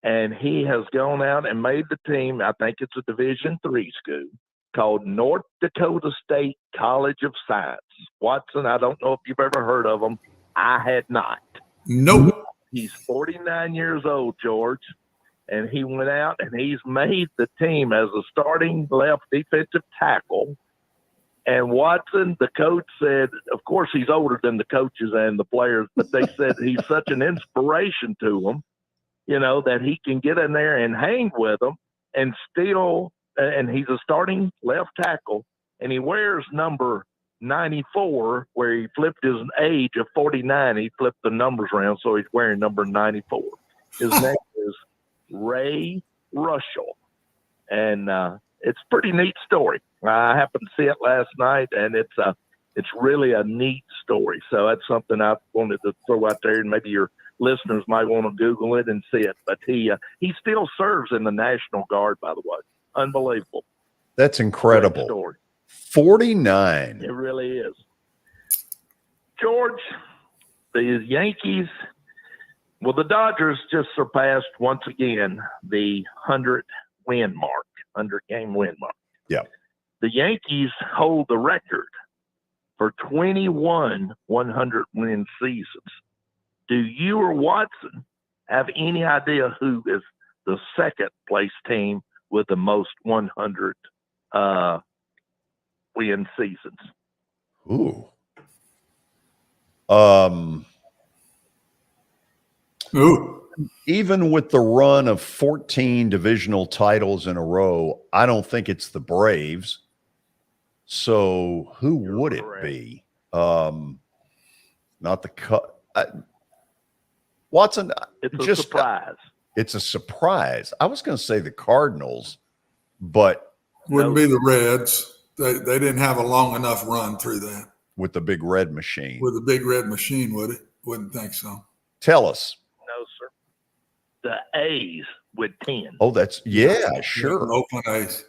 and he has gone out and made the team. I think it's a Division III school called North Dakota State College of Science. Watson, I don't know if you've ever heard of him. I had not. Nope. He's 49 years old, George, and he went out and he's made the team as a starting left defensive tackle. And Watson, the coach, said, of course, he's older than the coaches and the players, but they said he's such an inspiration to them, you know, that he can get in there and hang with them and still, and he's a starting left tackle, and he wears number 94, where he flipped his age of 49. He flipped the numbers around, so he's wearing number 94. His name is Ray Russell, and it's a pretty neat story. I happened to see it last night, and it's really a neat story. So that's something I wanted to throw out there, and maybe your listeners might want to Google it and see it. But he still serves in the National Guard, by the way. Unbelievable. That's incredible. Great story. 49. It really is. George, the Yankees, well, the Dodgers just surpassed once again the 100-win mark, 100-game win mark. Yeah. The Yankees hold the record for 21 100-win seasons. Do you or Watson have any idea who is the second place team with the most 100 win seasons? Ooh. Even with the run of 14 divisional titles in a row, I don't think it's the Braves. So who would it be? Not the Cubs. Watson, it's a surprise. It's a surprise. I was going to say the Cardinals, but wouldn't be the Reds. They didn't have a long enough run through that. With the big red machine. With the big red machine, would it? Wouldn't think so. Tell us. No, sir. The A's with 10. Oh, sure. Oakland A's.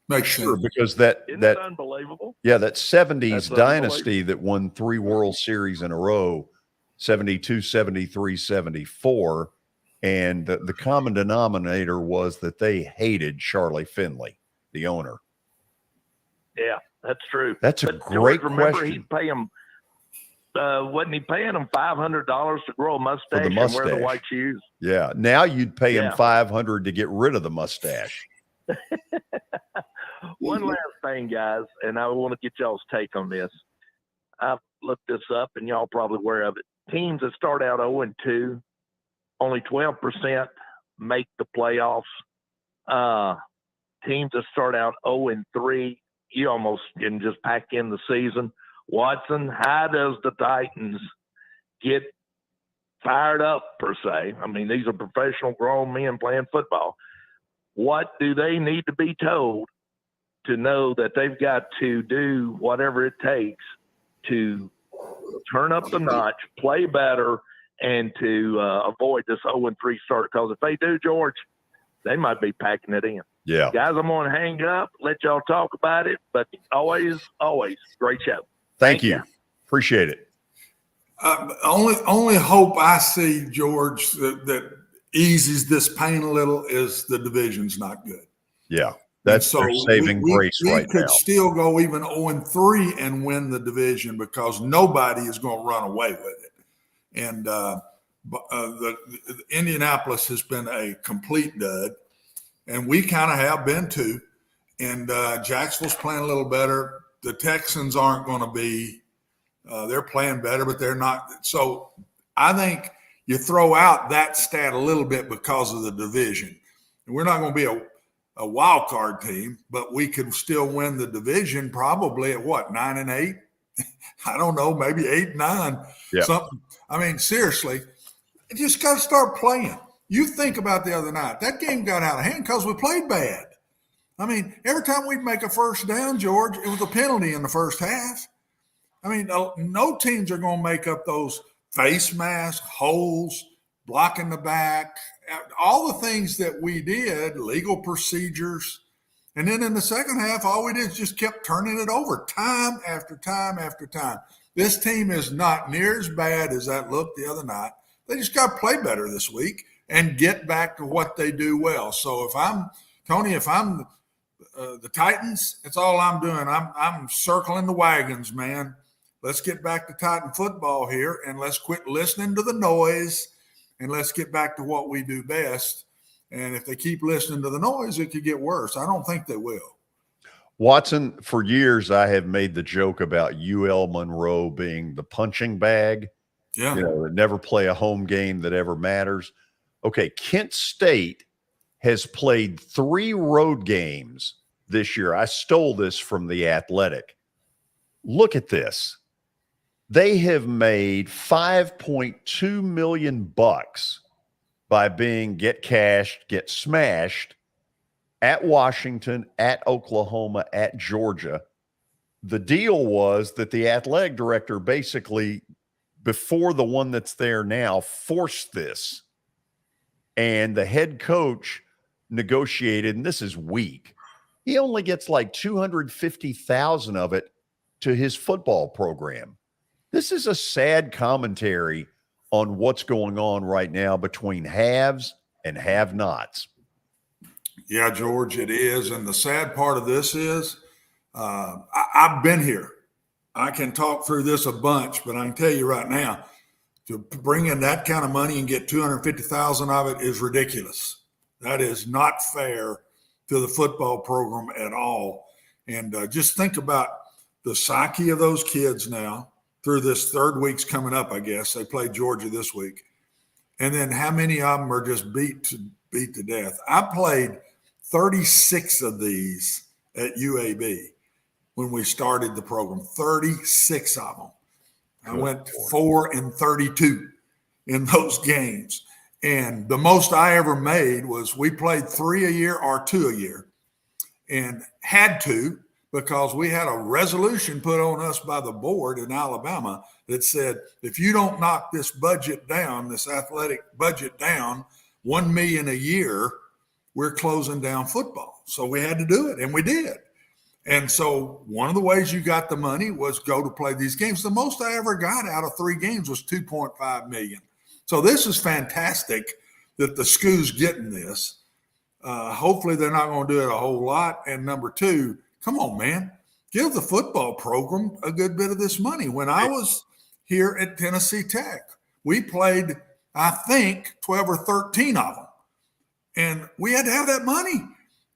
Makes sense. Because that unbelievable. Yeah, that 70s dynasty that won 3 World Series in a row, 72, 73, 74, and the common denominator was that they hated Charlie Finley, the owner. Yeah, that's true. That's a great remember question. He'd pay him. Wasn't he paying him $500 to grow a mustache, For the mustache. and wear the white shoes? Yeah. Now you'd pay him $500 to get rid of the mustache. One last thing, guys, and I want to get y'all's take on this. I've looked this up, and y'all probably aware of it. Teams that start out 0-2, only 12% make the playoffs. Teams that start out 0-3, you almost can just pack in the season. Watson, how does the Titans get fired up, per se? I mean, these are professional grown men playing football. What do they need to be told to know that they've got to do whatever it takes to turn up the notch, play better, and to avoid this 0-3 start? Because if they do, George, they might be packing it in. Yeah. Guys, I'm going to hang up, let y'all talk about it, but always, great show. Thank you. Appreciate it. Only hope I see, George, that eases this pain a little is the division's not good. Yeah. That's their saving grace right now. We could still go even 0-3 and win the division because nobody is going to run away with it. And the Indianapolis has been a complete dud, and we kind of have been too. And Jacksonville's playing a little better. The Texans aren't going to be they're playing better, but they're not. So I think you throw out that stat a little bit because of the division. And we're not going to be a wild card team, but we could still win the division probably at 9-8? I don't know, maybe 8-9, something. I mean, seriously, you just got to start playing. You think about the other night, that game got out of hand because we played bad. I mean, every time we'd make a first down, George, it was a penalty in the first half. I mean, no teams are going to make up those face masks, holes, blocking the back, all the things that we did, legal procedures. And then in the second half, all we did is just kept turning it over time after time after time. This team is not near as bad as that looked the other night. They just got to play better this week and get back to what they do well. So if I'm the Titans, that's all I'm doing. I'm circling the wagons, man. Let's get back to Titan football here, and let's quit listening to the noise, and let's get back to what we do best. And if they keep listening to the noise, it could get worse. I don't think they will. Watson, for years, I have made the joke about UL Monroe being the punching bag. Yeah. Never play a home game that ever matters. Okay, Kent State has played 3 road games this year. I stole this from The Athletic. Look at this. They have made $5.2 million by being get cashed, get smashed at Washington, at Oklahoma, at Georgia. The deal was that the athletic director basically, before the one that's there now, forced this. And the head coach negotiated, and this is weak. he only gets like 250,000 of it to his football program. This is a sad commentary on what's going on right now between haves and have-nots. Yeah, George, it is. And the sad part of this is I've been here. I can talk through this a bunch, but I can tell you right now, to bring in that kind of money and get 250,000 of it is ridiculous. That is not fair to the football program at all. And just think about the psyche of those kids now through this third week's coming up, I guess. They play Georgia this week. And then how many of them are just beat to death? I played 36 of these at UAB when we started the program, 36 of them. I went 4-32 in those games. And the most I ever made was we played 3 a year or 2 a year, and had to because we had a resolution put on us by the board in Alabama that said, if you don't knock this budget down, this athletic budget down, $1 million a year, we're closing down football. So we had to do it, and we did. And so one of the ways you got the money was go to play these games. The most I ever got out of 3 games was $2.5 million. So this is fantastic that the school's getting this. Hopefully they're not going to do it a whole lot. And number 2, come on, man, give the football program a good bit of this money. When I was here at Tennessee Tech, we played, I think, 12 or 13 of them. And we had to have that money.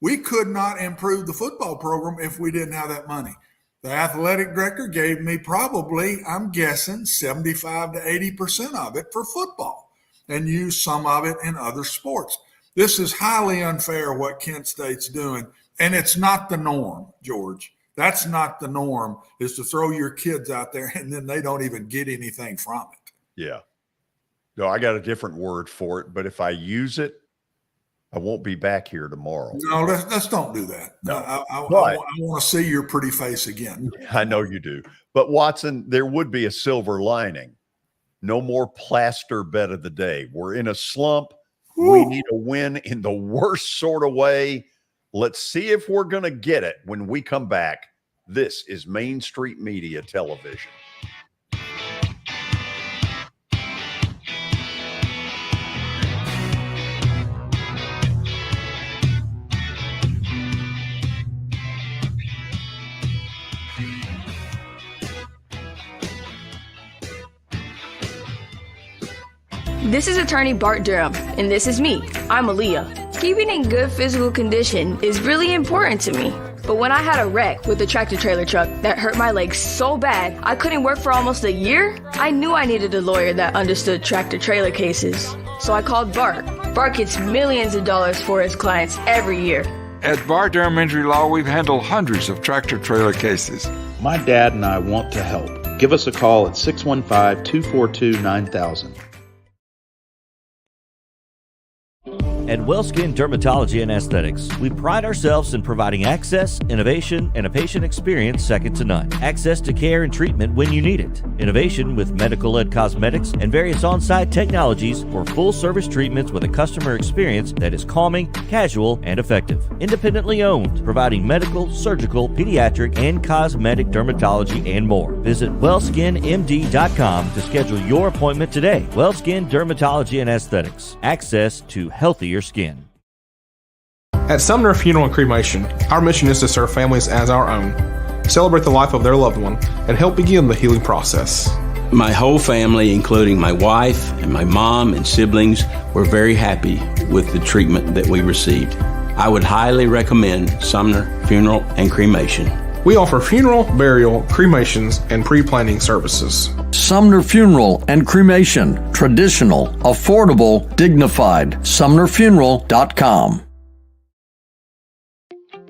We could not improve the football program if we didn't have that money. The athletic director gave me probably, I'm guessing, 75 to 80% of it for football and used some of it in other sports. This is highly unfair what Kent State's doing, and it's not the norm, George. That's not the norm, is to throw your kids out there and then they don't even get anything from it. Yeah. No, I got a different word for it, but if I use it, I won't be back here tomorrow. No, let's don't do that. No, I want to see your pretty face again. I know you do. But, Watson, there would be a silver lining. No more plaster bet of the day. We're in a slump. Woo. We need a win in the worst sort of way. Let's see if we're going to get it when we come back. This is Main Street Media Television. This is attorney Bart Durham, and this is me. I'm Aaliyah. Keeping in good physical condition is really important to me. But when I had a wreck with a tractor trailer truck that hurt my legs so bad I couldn't work for almost a year, I knew I needed a lawyer that understood tractor trailer cases. So I called Bart. Bart gets millions of dollars for his clients every year. At Bart Durham Injury Law, we've handled hundreds of tractor trailer cases. My dad and I want to help. Give us a call at 615-242-9000. At WellSkin Dermatology and Aesthetics, we pride ourselves in providing access, innovation, and a patient experience second to none. Access to care and treatment when you need it. Innovation with medical-led cosmetics and various on-site technologies for full-service treatments with a customer experience that is calming, casual, and effective. Independently owned, providing medical, surgical, pediatric, and cosmetic dermatology and more. Visit WellSkinMD.com to schedule your appointment today. WellSkin Dermatology and Aesthetics. Access to healthier skin. At Sumner Funeral and Cremation, our mission is to serve families as our own, celebrate the life of their loved one, and help begin the healing process. My whole family, including my wife and my mom and siblings, were very happy with the treatment that we received. I would highly recommend Sumner Funeral and Cremation. We offer funeral, burial, cremations, and pre-planning services. Sumner Funeral and Cremation. Traditional, affordable, dignified. SumnerFuneral.com.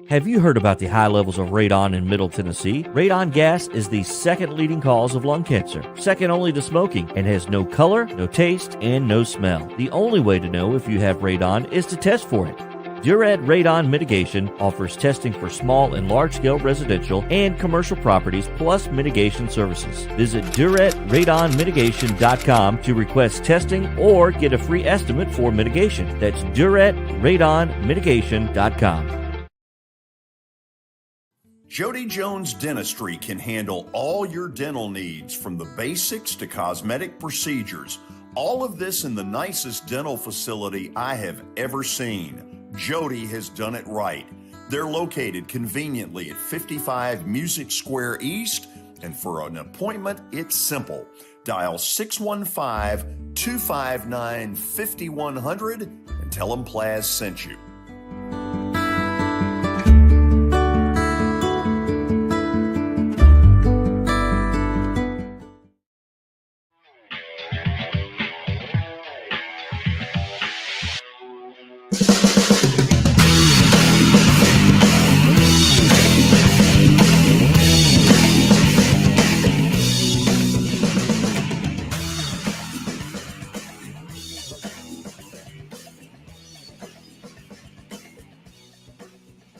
Have you heard about the high levels of radon in Middle Tennessee? Radon gas is the second leading cause of lung cancer, second only to smoking, and has no color, no taste, and no smell. The only way to know if you have radon is to test for it. Duret Radon Mitigation offers testing for small and large-scale residential and commercial properties, plus mitigation services. Visit DuretRadonMitigation.com to request testing or get a free estimate for mitigation. That's DuretRadonMitigation.com. Jody Jones Dentistry can handle all your dental needs, from the basics to cosmetic procedures. All of this in the nicest dental facility I have ever seen. Jody has done it right. They're located conveniently at 55 Music Square East, and for an appointment, it's simple. Dial 615-259-5100 and tell them Plaz sent you.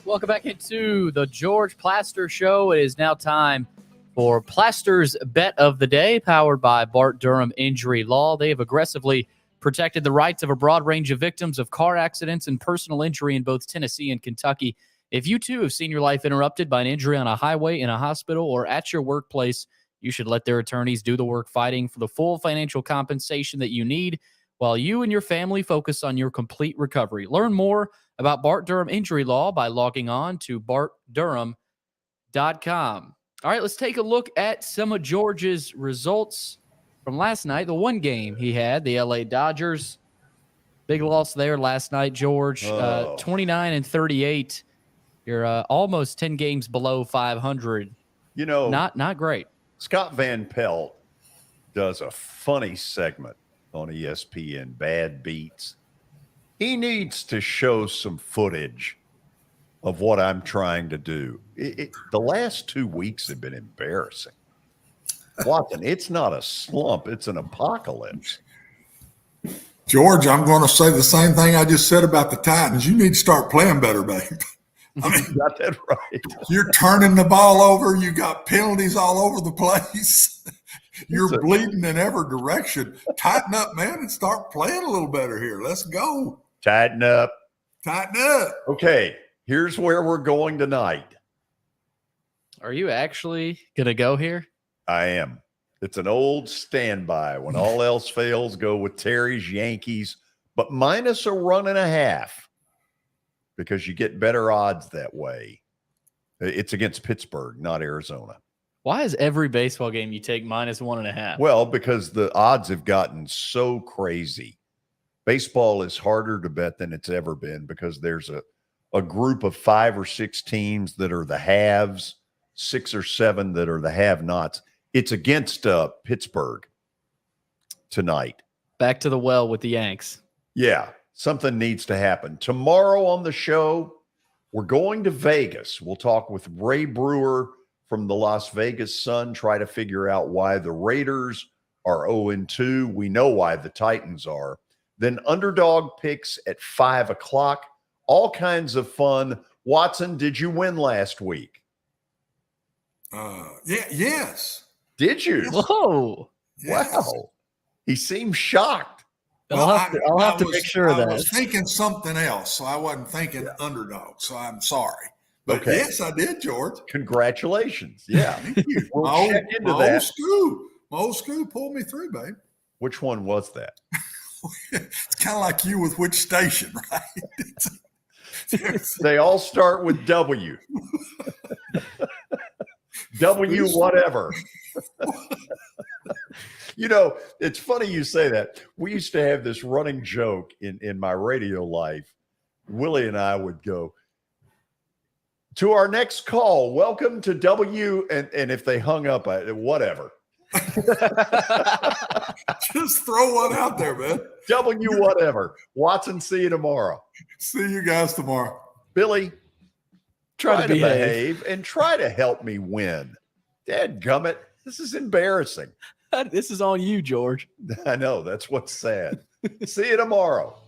Welcome back into the George Plaster Show. It is now time for Plaster's Bet of the Day, powered by Bart Durham Injury Law. They have aggressively protected the rights of a broad range of victims of car accidents and personal injury in both Tennessee and Kentucky. If you, too, have seen your life interrupted by an injury on a highway, in a hospital, or at your workplace, you should let their attorneys do the work fighting for the full financial compensation that you need while you and your family focus on your complete recovery. Learn more about Bart Durham Injury Law by logging on to bartdurham.com. All right, let's take a look at some of George's results from last night. The one game he had, the LA Dodgers. Big loss there last night, George. 29-38. You're almost 10 games below 500. You know, not great. Scott Van Pelt does a funny segment on ESPN, Bad Beats. He needs to show some footage of what I'm trying to do. The last 2 weeks have been embarrassing. Watson, it's not a slump, it's an apocalypse. George, I'm going to say the same thing I just said about the Titans. You need to start playing better, babe. I mean, you got that right. You're turning the ball over. You got penalties all over the place. You're bleeding in every direction. Tighten up, man, and start playing a little better here. Let's go. Tighten up. Tighten up. Okay, here's where we're going tonight. Are you actually going to go here? I am. It's an old standby. When all else fails, go with Terry's Yankees, but minus 1.5 because you get better odds that way. It's against Pittsburgh, not Arizona. Why is every baseball game you take minus 1.5? Well, because the odds have gotten so crazy. Baseball is harder to bet than it's ever been because there's a group of 5 or 6 teams that are the haves, 6 or 7 that are the have-nots. It's against Pittsburgh tonight. Back to the well with the Yanks. Yeah, something needs to happen. Tomorrow on the show, we're going to Vegas. We'll talk with Ray Brewer from the Las Vegas Sun, try to figure out why the Raiders are 0-2. We know why the Titans are. Then underdog picks at 5 o'clock. All kinds of fun. Watson, did you win last week? Yes. Did you? Whoa. Yes. Wow. He seemed shocked. I'll have to make sure of that. I was thinking something else, so I wasn't thinking underdog, so I'm sorry. But okay. Yes, I did, George. Congratulations. Yeah. Thank you. We'll check into that. My old school pulled me through, babe. Which one was that? It's kind of like you with which station, right? They all start with W. W whatever. You know, it's funny you say that. We used to have this running joke in my radio life. Willie and I would go, to our next call, welcome to W, and if they hung up, whatever. Just throw one out there, man. W whatever. Watson, see you tomorrow. See you guys tomorrow. Billy, try to behave and try to help me win. Dadgummit, this is embarrassing. This is on you, George. I know. That's what's sad. See you tomorrow.